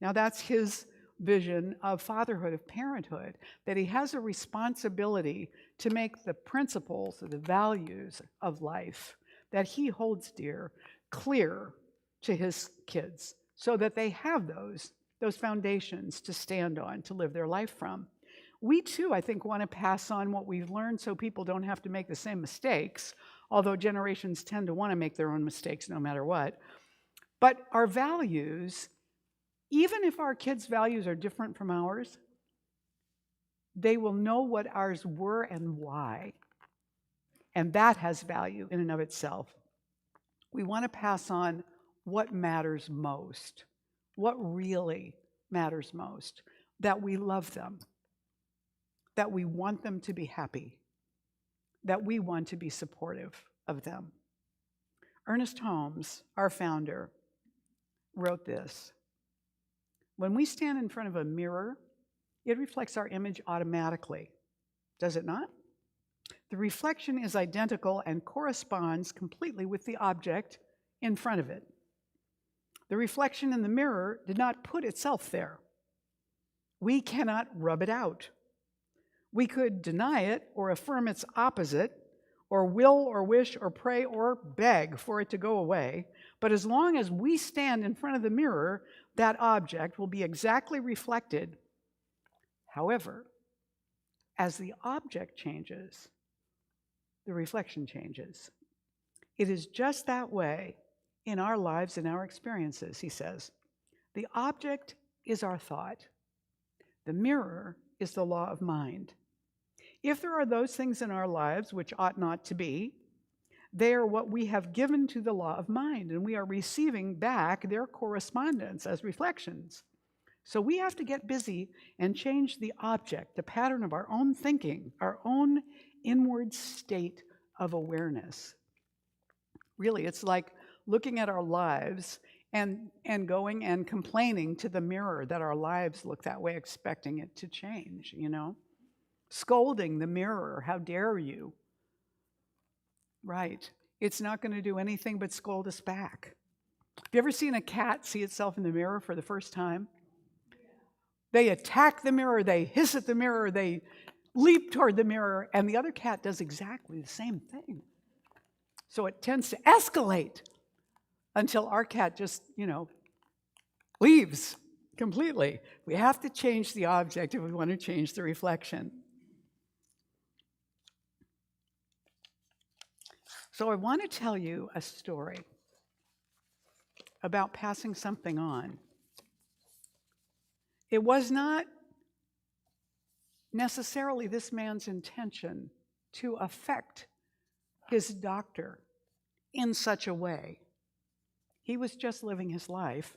Now that's his vision of fatherhood, of parenthood, that he has a responsibility to make the principles, the values of life that he holds dear, clear to his kids so that they have those foundations to stand on, to live their life from. We too, I think, want to pass on what we've learned so people don't have to make the same mistakes, although generations tend to want to make their own mistakes no matter what. But our values, even if our kids' values are different from ours, they will know what ours were and why. And that has value in and of itself. We want to pass on what matters most, what really matters most, that we love them, that we want them to be happy, that we want to be supportive of them. Ernest Holmes, our founder, wrote this: when we stand in front of a mirror, it reflects our image automatically. Does it not? The reflection is identical and corresponds completely with the object in front of it. The reflection in the mirror did not put itself there. We cannot rub it out. We could deny it or affirm its opposite, or will or wish or pray or beg for it to go away. But as long as we stand in front of the mirror, that object will be exactly reflected. However, as the object changes, the reflection changes. It is just that way in our lives and our experiences, he says. The object is our thought. The mirror is the law of mind. If there are those things in our lives which ought not to be, they are what we have given to the law of mind, and we are receiving back their correspondence as reflections. So we have to get busy and change the object, the pattern of our own thinking, our own inward state of awareness. Really, it's like looking at our lives and going and complaining to the mirror that our lives look that way, expecting it to change, you know? Scolding the mirror, how dare you? Right. It's not going to do anything but scold us back. Have you ever seen a cat see itself in the mirror for the first time? They attack the mirror, they hiss at the mirror, they leap toward the mirror, and the other cat does exactly the same thing. So it tends to escalate until our cat just, leaves completely. We have to change the object if we want to change the reflection. So I want to tell you a story about passing something on. It was not necessarily this man's intention to affect his doctor in such a way. He was just living his life.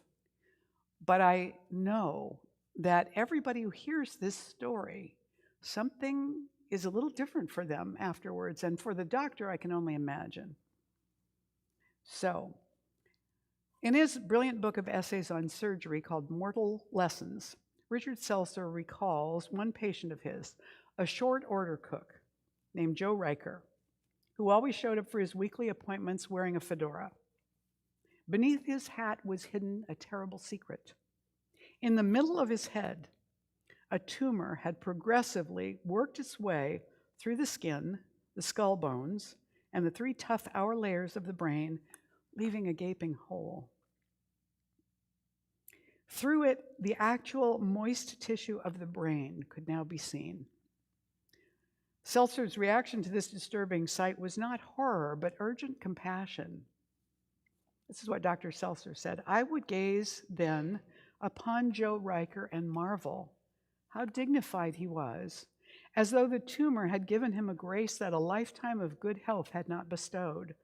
But I know that everybody who hears this story, something is a little different for them afterwards. And for the doctor, I can only imagine. So, in his brilliant book of essays on surgery called Mortal Lessons, Richard Seltzer recalls one patient of his, a short order cook named Joe Riker, who always showed up for his weekly appointments wearing a fedora. Beneath his hat was hidden a terrible secret. In the middle of his head, a tumor had progressively worked its way through the skin, the skull bones, and the 3 tough outer layers of the brain, leaving a gaping hole. Through it, the actual moist tissue of the brain could now be seen. Seltzer's reaction to this disturbing sight was not horror, but urgent compassion. This is what Dr. Seltzer said. I would gaze then upon Joe Riker and marvel how dignified he was, as though the tumor had given him a grace that a lifetime of good health had not bestowed.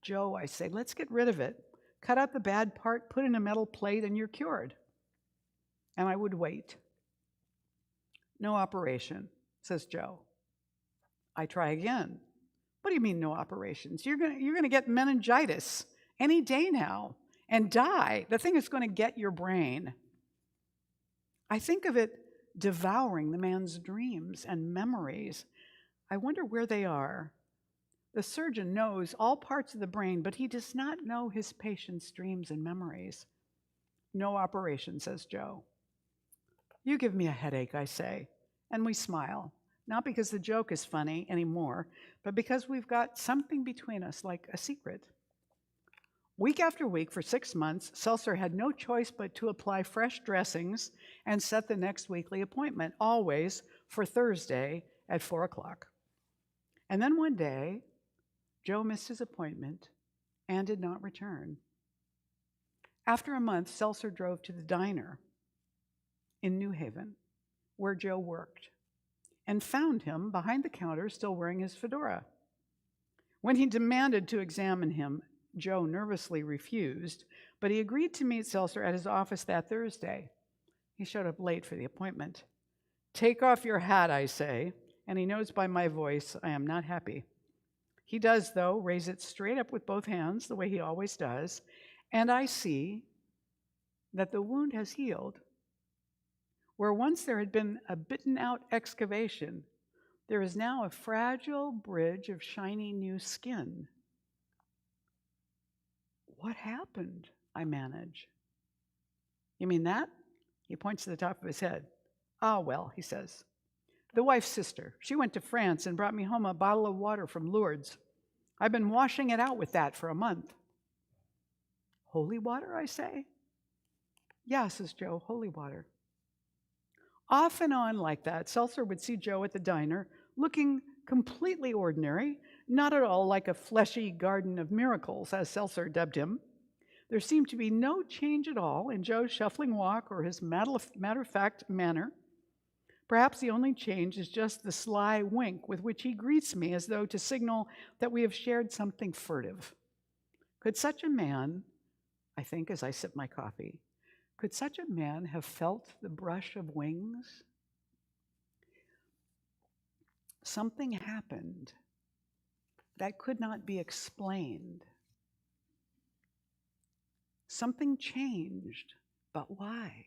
Joe, I say, let's get rid of it. Cut out the bad part, put in a metal plate, and you're cured. And I would wait. No operation, says Joe. I try again. What do you mean no operations? You're gonna get meningitis any day now and die. The thing is going to get your brain. I think of it devouring the man's dreams and memories. I wonder where they are. The surgeon knows all parts of the brain, but he does not know his patient's dreams and memories. No operation, says Joe. You give me a headache, I say, and we smile. Not because the joke is funny anymore, but because we've got something between us, like a secret. Week after week for 6 months, Seltzer had no choice but to apply fresh dressings and set the next weekly appointment, always for Thursday at 4 o'clock. And then one day, Joe missed his appointment and did not return. After a month, Seltzer drove to the diner in New Haven, where Joe worked, and found him behind the counter still wearing his fedora. When he demanded to examine him, Joe nervously refused, but he agreed to meet Seltzer at his office that Thursday. He showed up late for the appointment. Take off your hat, I say, and he knows by my voice I am not happy. He does, though, raise it straight up with both hands, the way he always does, and I see that the wound has healed. Where once there had been a bitten-out excavation, there is now a fragile bridge of shiny new skin. What happened? I manage. You mean that? He points to the top of his head. Ah, well, he says. The wife's sister. She went to France and brought me home a bottle of water from Lourdes. I've been washing it out with that for a month. Holy water, I say? Yeah, says Joe, holy water. Off and on like that, Seltzer would see Joe at the diner, looking completely ordinary, not at all like a fleshy garden of miracles, as Seltzer dubbed him. There seemed to be no change at all in Joe's shuffling walk or his matter-of-fact manner. Perhaps the only change is just the sly wink with which he greets me, as though to signal that we have shared something furtive. Could such a man, I think as I sip my coffee, could such a man have felt the brush of wings? Something happened that could not be explained. Something changed, but why?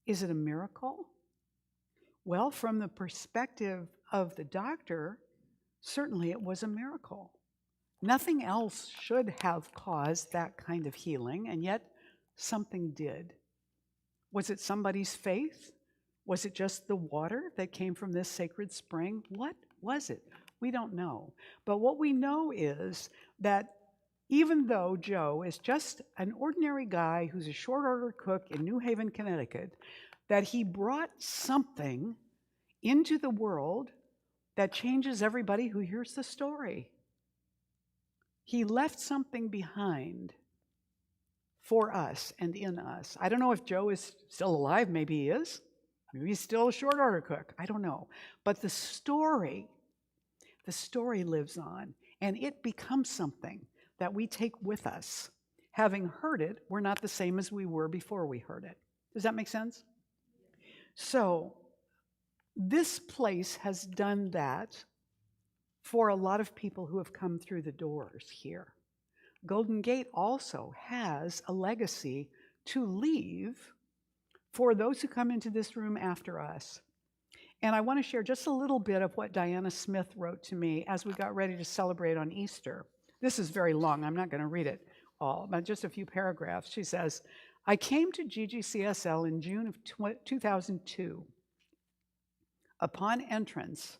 Is it a miracle? Well, from the perspective of the doctor, certainly it was a miracle. Nothing else should have caused that kind of healing, and yet something did. Was it somebody's faith? Was it just the water that came from this sacred spring? What was it? We don't know. But what we know is that even though Joe is just an ordinary guy who's a short order cook in New Haven, Connecticut, that he brought something into the world that changes everybody who hears the story. He left something behind for us and in us. I don't know if Joe is still alive. Maybe he is. Maybe he's still a short order cook. I don't know. But the story lives on, and it becomes something that we take with us. Having heard it, we're not the same as we were before we heard it. Does that make sense? So this place has done that for a lot of people who have come through the doors here. Golden Gate also has a legacy to leave for those who come into this room after us. And I want to share just a little bit of what Diana Smith wrote to me as we got ready to celebrate on Easter. This is very long. I'm not going to read it all, but just a few paragraphs. She says, I came to GGCSL in June of 2002. Upon entrance,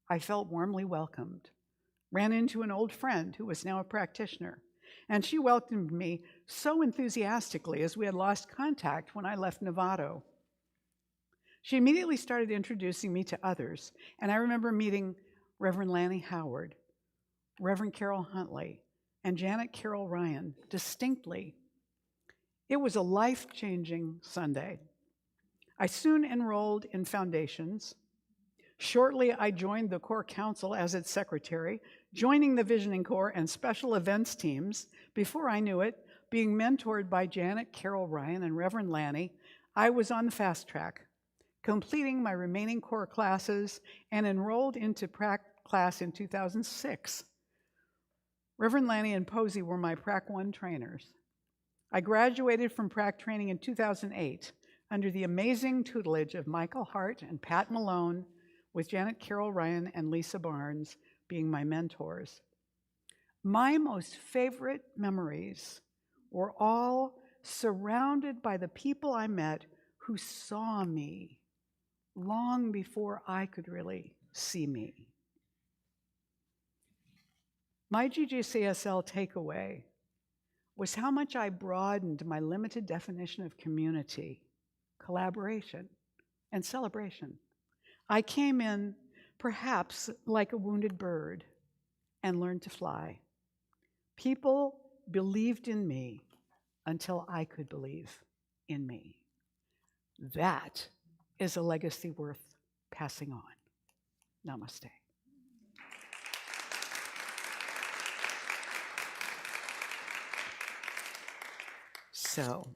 I felt warmly welcomed. Ran into an old friend who was now a practitioner, and she welcomed me so enthusiastically as we had lost contact when I left Novato. She immediately started introducing me to others, and I remember meeting Reverend Lanny Howard, Reverend Carol Huntley, and Janet Carol Ryan distinctly. It was a life-changing Sunday. I soon enrolled in Foundations. Shortly, I joined the Corps Council as its secretary, joining the Visioning Corps and special events teams. Before I knew it, being mentored by Janet Carol Ryan and Reverend Lanny, I was on the fast track, completing my remaining Corps classes and enrolled into Prac class in 2006. Reverend Lanny and Posey were my Prac 1 trainers. I graduated from Prac training in 2008 under the amazing tutelage of Michael Hart and Pat Malone, with Janet Carol Ryan and Lisa Barnes being my mentors. My most favorite memories were all surrounded by the people I met who saw me long before I could really see me. My GGCSL takeaway was how much I broadened my limited definition of community, collaboration, and celebration. I came in perhaps like a wounded bird and learned to fly. People believed in me until I could believe in me. That is a legacy worth passing on. Namaste. So,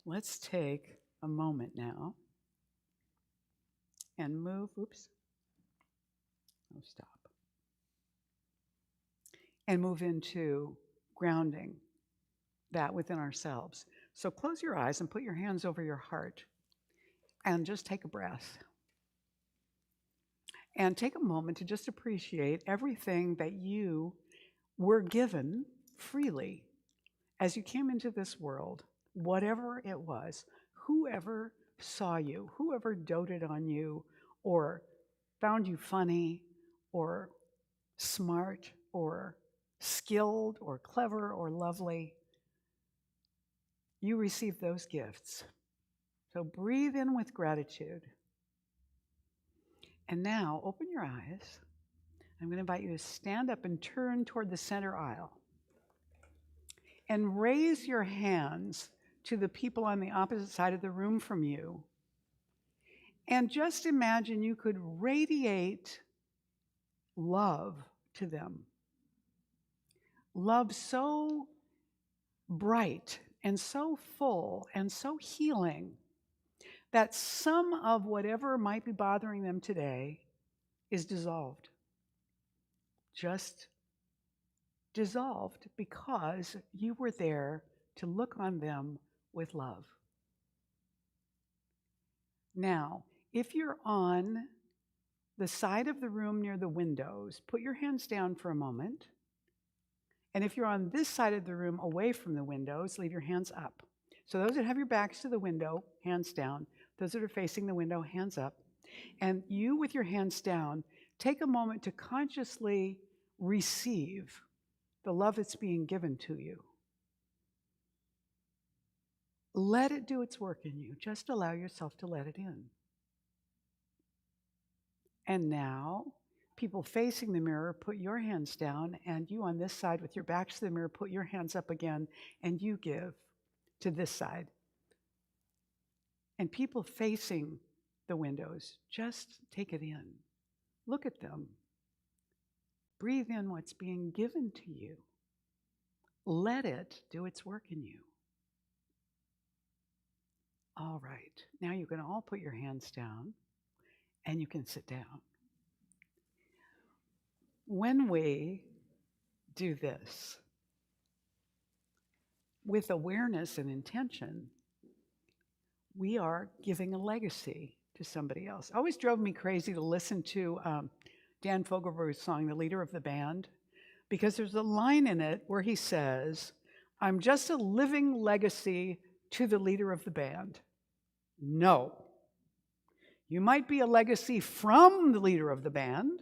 let's take a moment now and move, stop. And move into grounding that within ourselves. So close your eyes and put your hands over your heart and just take a breath. And take a moment to just appreciate everything that you were given freely as you came into this world, whatever it was, whoever saw you, whoever doted on you, or found you funny, or smart, or skilled, or clever, or lovely, you received those gifts. So breathe in with gratitude. And now open your eyes. I'm going to invite you to stand up and turn toward the center aisle. And raise your hands to the people on the opposite side of the room from you. And just imagine you could radiate love to them. Love so bright and so full and so healing that some of whatever might be bothering them today is dissolved. Just dissolved because you were there to look on them with love. Now, if you're on the side of the room near the windows, put your hands down for a moment. And if you're on this side of the room away from the windows, leave your hands up. So those that have your backs to the window, hands down. Those that are facing the window, hands up. And you, with your hands down, take a moment to consciously receive the love that's being given to you. Let it do its work in you. Just allow yourself to let it in. And now, people facing the mirror, put your hands down, and you on this side with your backs to the mirror, put your hands up again, and you give to this side. And people facing the windows, just take it in. Look at them. Breathe in what's being given to you. Let it do its work in you. All right, now you can all put your hands down and you can sit down. When we do this with awareness and intention, we are giving a legacy to somebody else. It always drove me crazy to listen to Dan Fogelberg's song, The Leader of the Band, because there's a line in it where he says, I'm just a living legacy to the leader of the band. No. You might be a legacy from the leader of the band.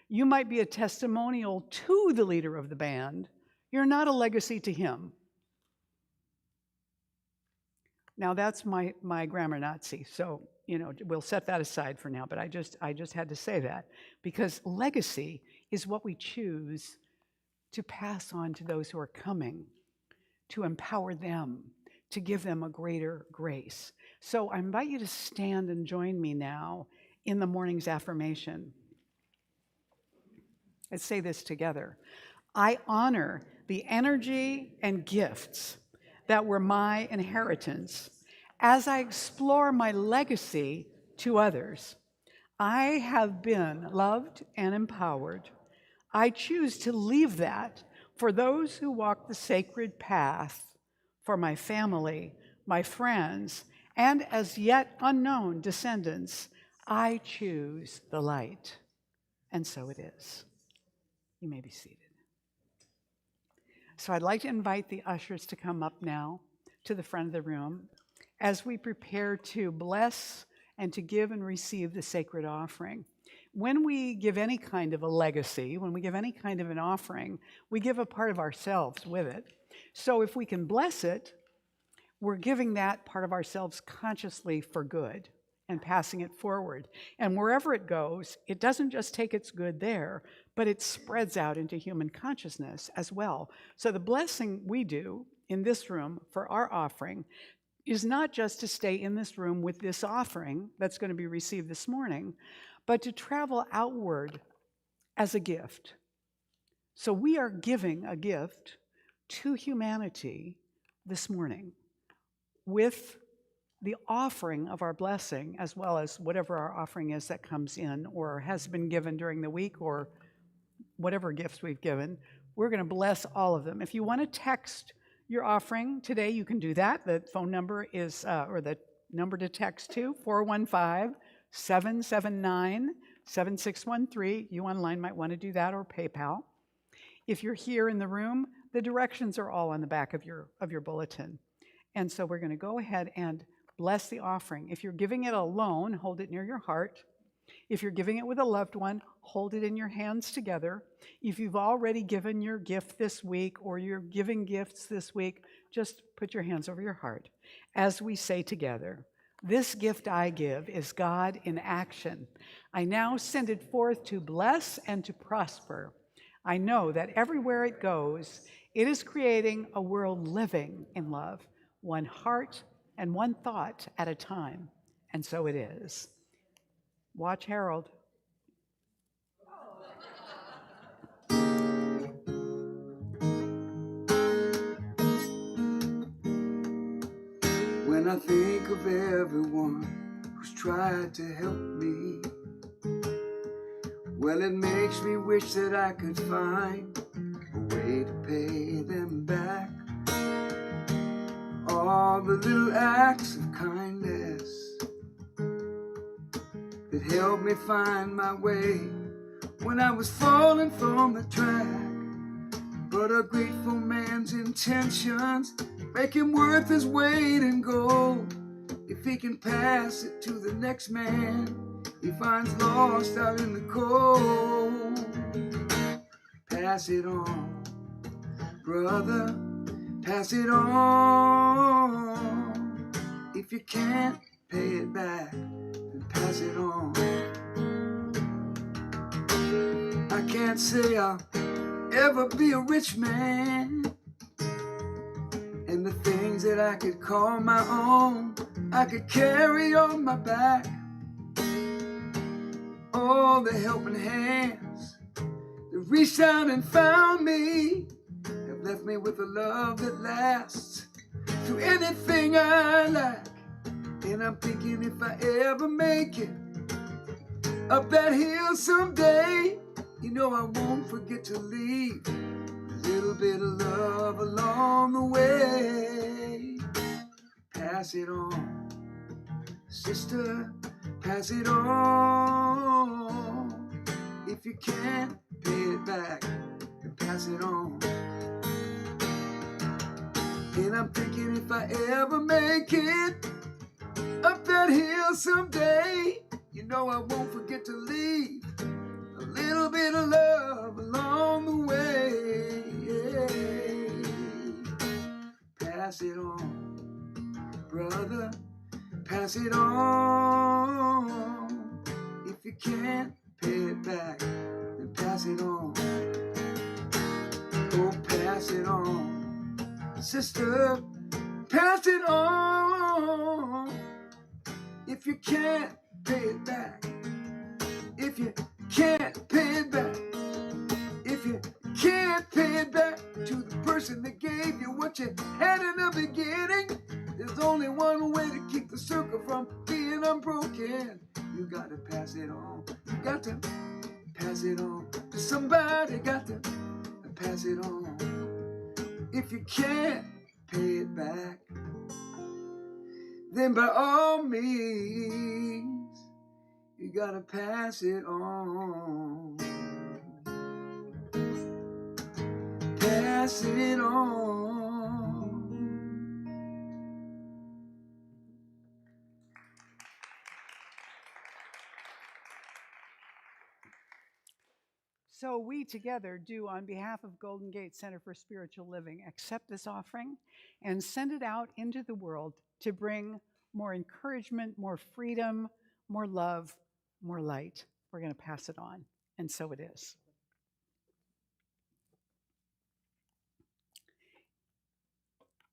You might be a testimonial to the leader of the band. You're not a legacy to him. Now that's my grammar Nazi, so we'll set that aside for now, but I just had to say that, because legacy is what we choose to pass on to those who are coming, to empower them, to give them a greater grace. So I invite you to stand and join me now in the morning's affirmation. Let's say this together. I honor the energy and gifts that were my inheritance as I explore my legacy to others. I have been loved and empowered. I choose to leave that for those who walk the sacred path, for my family, my friends, and as yet unknown descendants. I choose the light. And so it is. You may be seated. So I'd like to invite the ushers to come up now to the front of the room as we prepare to bless and to give and receive the sacred offering. When we give any kind of a legacy, when we give any kind of an offering, we give a part of ourselves with it. So if we can bless it, we're giving that part of ourselves consciously for good and passing it forward. And wherever it goes, it doesn't just take its good there, but it spreads out into human consciousness as well. So the blessing we do in this room for our offering is not just to stay in this room with this offering that's going to be received this morning, but to travel outward as a gift. So we are giving a gift to humanity this morning with the offering of our blessing, as well as whatever our offering is that comes in or has been given during the week, or whatever gifts we've given. We're going to bless all of them. If you want to text your offering today, you can do that. The phone number is, or the number to text to, 415-779-7613. You online might want to do that, or PayPal. If you're here in the room, the directions are all on the back of your bulletin. And so we're going to go ahead and bless the offering. If you're giving it alone, hold it near your heart. If you're giving it with a loved one, hold it in your hands together. If you've already given your gift this week, or you're giving gifts this week, just put your hands over your heart as we say together, this gift I give is God in action. I now send it forth to bless and to prosper. I know that everywhere it goes, it is creating a world living in love, one heart and one thought at a time. And so it is. Watch Harold. When I think of everyone who's tried to help me, well, it makes me wish that I could find a way to pay them back. All the little acts of kindness that helped me find my way when I was falling from the track. But a grateful man's intentions make him worth his weight in gold. If he can pass it to the next man he finds lost out in the cold, pass it on Brother, pass it on. If you can't pay it back, then pass it on. I can't say I'll ever be a rich man, and the things that I could call my own, I could carry on my back. All the helping hands that reached out and found me have left me with a love that lasts through anything I lack. And I'm thinking if I ever make it up that hill someday, you know I won't forget to leave a little bit of love along the way. Pass it on, sister, pass it on. If you can't pay it back, then pass it on. And I'm thinking if I ever make it up that hill someday, you know I won't forget to leave a little bit of love along the way. Pass it on, brother, pass it on. If you can't pay it back, then pass it on. Oh, pass it on, sister, pass it on. If you can't pay it back, if you can't pay it back, if you can't pay it back to the person that gave you what you had in the beginning, there's only one way to keep the circle from being unbroken. You gotta pass it on. You got to pass it on to somebody. Got to pass it on. If you can't pay it back, then by all means, you gotta pass it on. Pass it on. So we together do, on behalf of Golden Gate Center for Spiritual Living, accept this offering and send it out into the world to bring more encouragement, more freedom, more love, more light. We're going to pass it on, and so it is.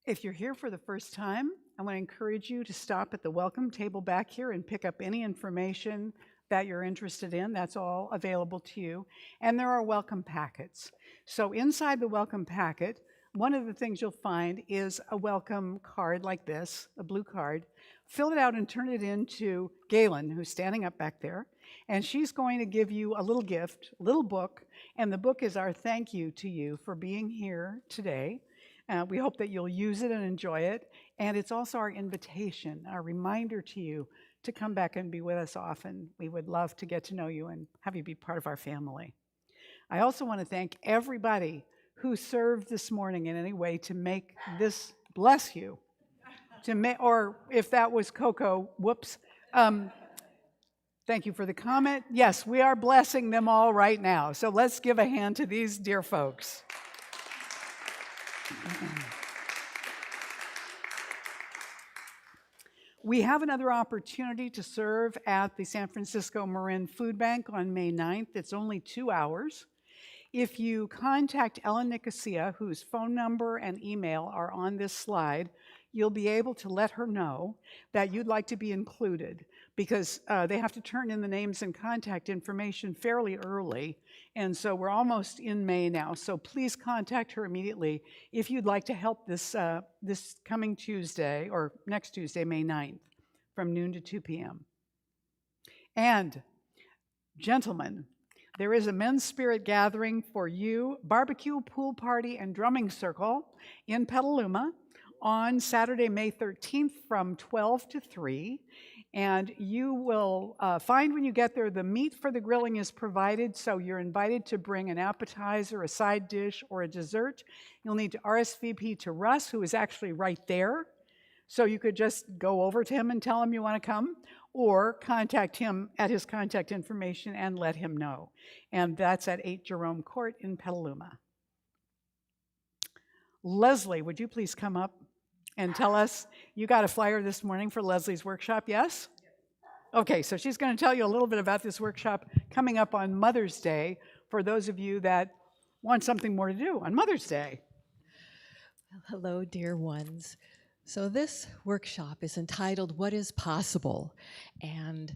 If you're here for the first time, I want to encourage you to stop at the welcome table back here and pick up any information that you're interested in. That's all available to you. And there are welcome packets. So inside the welcome packet, one of the things you'll find is a welcome card like this, a blue card. Fill it out and turn it in to Galen, who's standing up back there. And she's going to give you a little gift, a little book. And the book is our thank you to you for being here today. We hope that you'll use it and enjoy it. And it's also our invitation, our reminder to you to come back and be with us often. We would love to get to know you and have you be part of our family. I also want to thank everybody who served this morning in any way to make this, bless you, or if that was Coco, whoops. Thank you for the comment. Yes, we are blessing them all right now. So let's give a hand to these dear folks. We have another opportunity to serve at the San Francisco Marin Food Bank on May 9th. It's only 2 hours. If you contact Ellen Nicosia, whose phone number and email are on this slide, you'll be able to let her know that you'd like to be included, because they have to turn in the names and contact information fairly early. And so we're almost in May now. So please contact her immediately if you'd like to help this coming Tuesday, or next Tuesday, May 9th, from noon to 2 p.m. And gentlemen, there is a men's spirit gathering for you, barbecue, pool party, and drumming circle in Petaluma on Saturday, May 13th from 12 to 3. And you will find when you get there, the meat for the grilling is provided, so you're invited to bring an appetizer, a side dish, or a dessert. You'll need to RSVP to Russ, who is actually right there. So you could just go over to him and tell him you want to come, or contact him at his contact information and let him know. And that's at 8 Jerome Court in Petaluma. Leslie, would you please come up and tell us, you got a flyer this morning for Leslie's workshop, yes? Okay, so she's going to tell you a little bit about this workshop coming up on Mother's Day for those of you that want something more to do on Mother's Day. Hello, dear ones. So this workshop is entitled What is Possible? And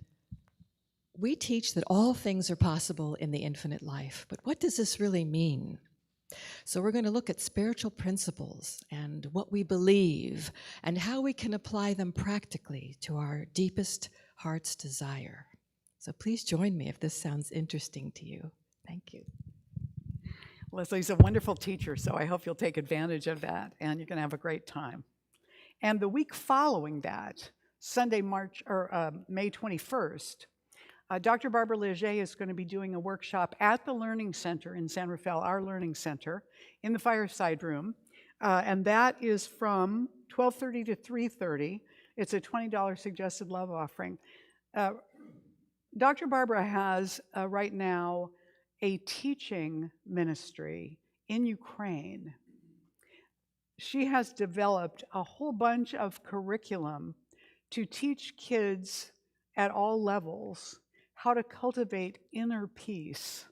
we teach that all things are possible in the infinite life. But what does this really mean? So we're going to look at spiritual principles and what we believe and how we can apply them practically to our deepest heart's desire. So please join me if this sounds interesting to you. Thank you. Leslie's a wonderful teacher, so I hope you'll take advantage of that, and you're going to have a great time. And the week following that, Sunday, May 21st, Dr. Barbara Leger is going to be doing a workshop at the Learning Center in San Rafael, our Learning Center, in the Fireside Room, and that is from 12:30 to 3:30. It's a $20 suggested love offering. Dr. Barbara has right now a teaching ministry in Ukraine. She has developed a whole bunch of curriculum to teach kids at all levels how to cultivate inner peace.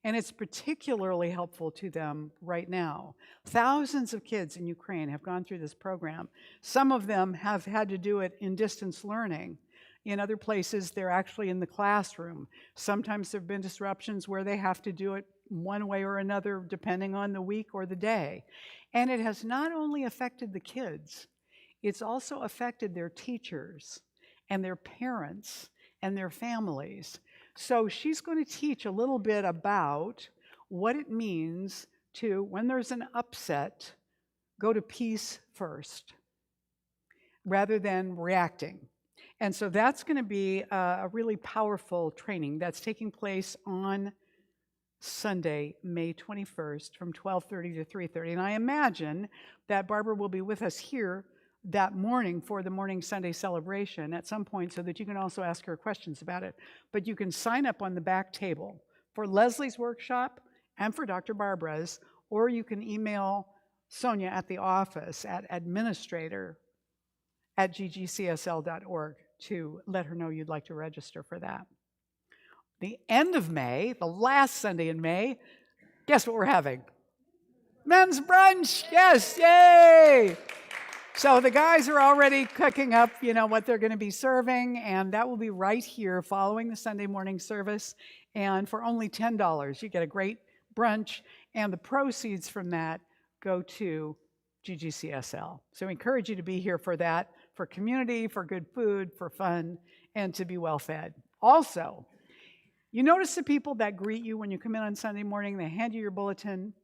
And it's particularly helpful to them right now. Thousands of kids in Ukraine have gone through this program. Some of them have had to do it in distance learning. In other places, they're actually in the classroom. Sometimes there have been disruptions where they have to do it one way or another, depending on the week or the day. And it has not only affected the kids, it's also affected their teachers and their parents and their families. So she's going to teach a little bit about what it means to, when there's an upset, go to peace first, rather than reacting. And so that's going to be a really powerful training that's taking place on Sunday, May 21st from 12:30 to 3:30. And I imagine that Barbara will be with us here that morning for the morning Sunday celebration at some point so that you can also ask her questions about it. But you can sign up on the back table for Leslie's workshop and for Dr. Barbara's, or you can email Sonia at the office at administrator@ggcsl.org to let her know you'd like to register for that. The end of May, the last Sunday in May, guess what we're having? Men's brunch, yes, yay! So the guys are already cooking up, what they're going to be serving, and that will be right here following the Sunday morning service. And for only $10, you get a great brunch, and the proceeds from that go to GGCSL. So I encourage you to be here for that, for community, for good food, for fun, and to be well fed. Also, you notice the people that greet you when you come in on Sunday morning, they hand you your bulletin.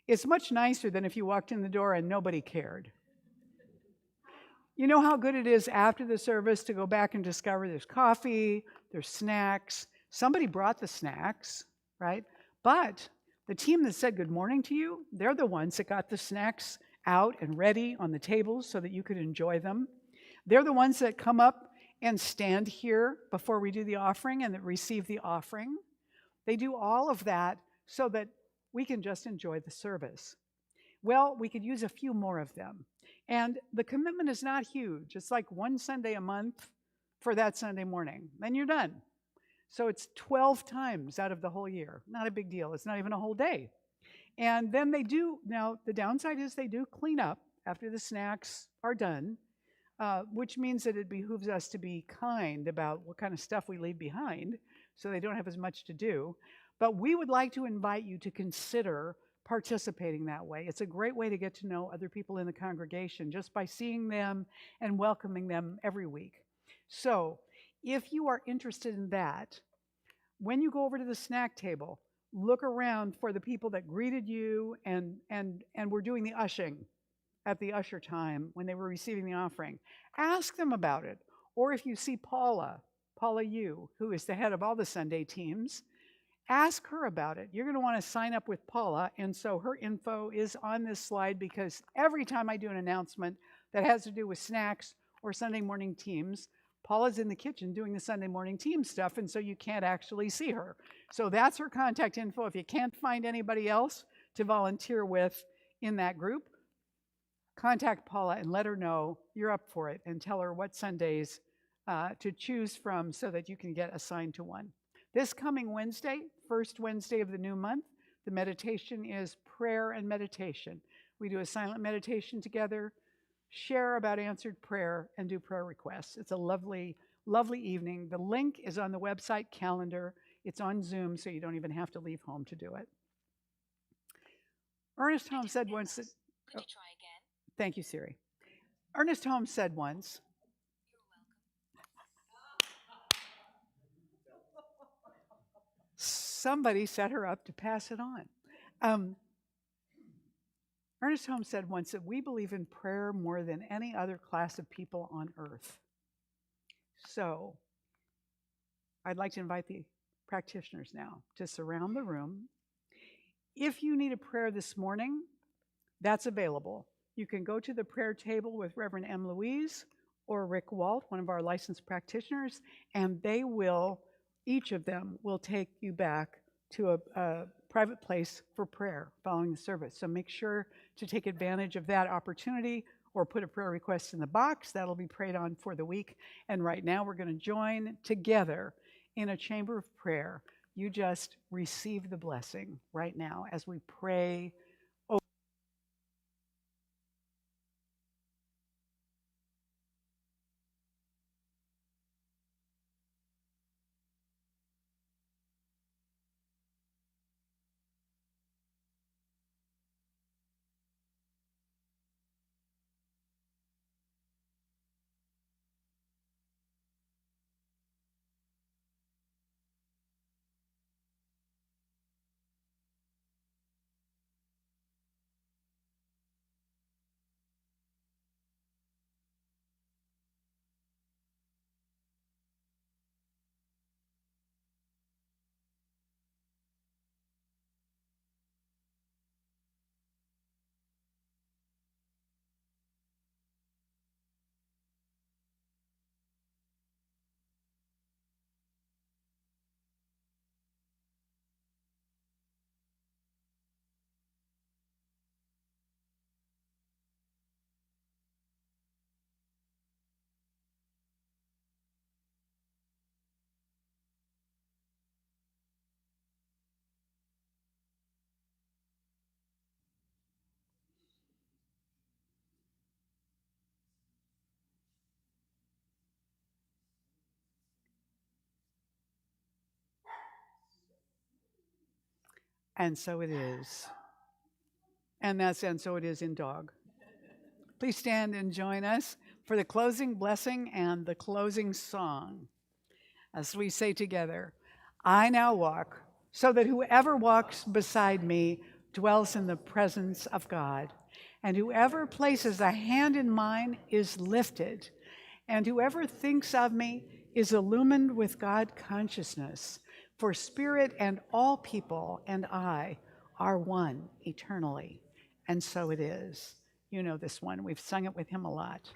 It's much nicer than if you walked in the door and nobody cared. You know how good it is after the service to go back and discover there's coffee, there's snacks. Somebody brought the snacks, right? But the team that said good morning to you, they're the ones that got the snacks out and ready on the tables so that you could enjoy them. They're the ones that come up and stand here before we do the offering and that receive the offering. They do all of that so that we can just enjoy the service. Well, we could use a few more of them. And the commitment is not huge. It's like one Sunday a month for that Sunday morning. Then you're done. So it's 12 times out of the whole year. Not a big deal. It's not even a whole day. And then they do, now the downside is they do clean up after the snacks are done, which means that it behooves us to be kind about what kind of stuff we leave behind so they don't have as much to do. But we would like to invite you to consider participating that way. It's a great way to get to know other people in the congregation just by seeing them and welcoming them every week. So if you are interested in that, when you go over to the snack table, look around for the people that greeted you and were doing the ushing at the usher time when they were receiving the offering. Ask them about it. Or if you see Paula Yu, who is the head of all the Sunday teams, ask her about it. You're going to want to sign up with Paula, and so her info is on this slide because every time I do an announcement that has to do with snacks or Sunday morning teams, Paula's in the kitchen doing the Sunday morning team stuff, and so you can't actually see her. So that's her contact info. If you can't find anybody else to volunteer with in that group, contact Paula and let her know you're up for it and tell her what Sundays to choose from so that you can get assigned to one. This coming Wednesday, first Wednesday of the new month, the meditation is prayer and meditation. We do a silent meditation together, share about answered prayer, and do prayer requests. It's a lovely, lovely evening. The link is on the website calendar. It's on Zoom, so you don't even have to leave home to do it. Ernest Holmes said once that, Could you try again? thank you, Siri. Ernest Holmes said once, somebody set her up to pass it on. Ernest Holmes said once that we believe in prayer more than any other class of people on earth. So I'd like to invite the practitioners now to surround the room. If you need a prayer this morning, that's available. You can go to the prayer table with Reverend M. Louise or Rick Walt, one of our licensed practitioners, and they will, each of them will take you back to a private place for prayer following the service. So make sure to take advantage of that opportunity or put a prayer request in the box. That'll be prayed on for the week. And right now we're going to join together in a chamber of prayer. You just receive the blessing right now as we pray. And so it is. And so it is in dog. Please stand and join us for the closing blessing and the closing song. As we say together, I now walk so that whoever walks beside me dwells in the presence of God. And whoever places a hand in mine is lifted. And whoever thinks of me is illumined with God consciousness. For spirit and all people and I are one eternally. And so it is. You know this one. We've sung it with him a lot.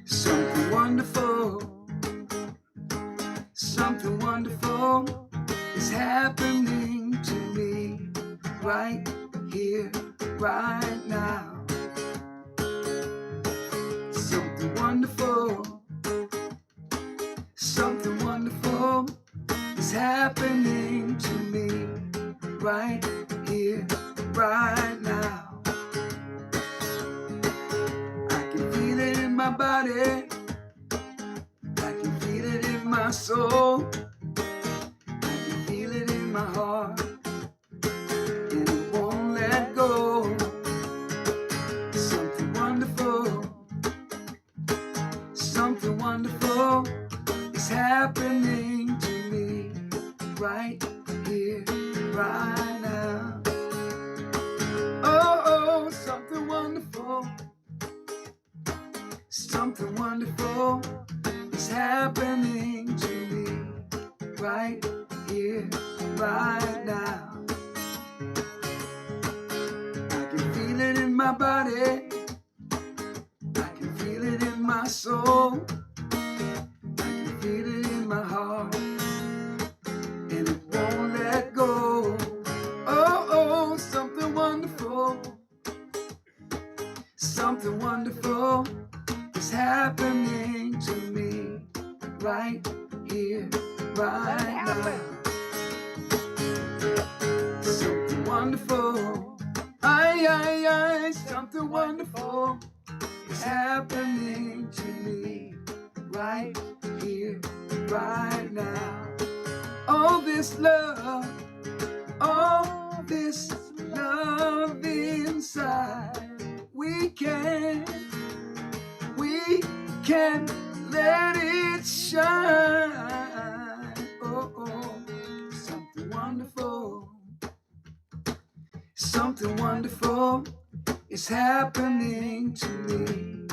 Something wonderful, something wonderful is happening to me right here, right now. Something wonderful, something wonderful is happening to me right here, right now. I can feel it in my body, I can feel it in my soul, I can feel it in my heart, and it won't let go. Something wonderful is happening to me right here, right now. Oh, something wonderful is happening to me right here, right now. I can feel it in my body, I can feel it in my soul, I can feel it in my heart. happening to me right here, right now. Something wonderful, something wonderful is happening to me right here, right now. All this love inside, we can let it shine. Oh, something wonderful is happening to me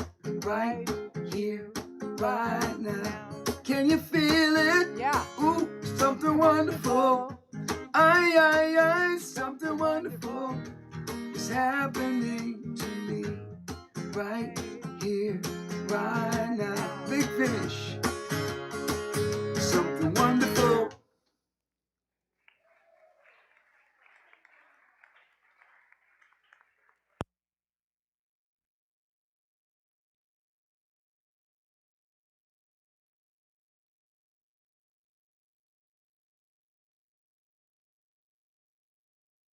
right here, right now. Can you feel it? Yeah. Ooh, something wonderful. Something wonderful is happening to me right here, right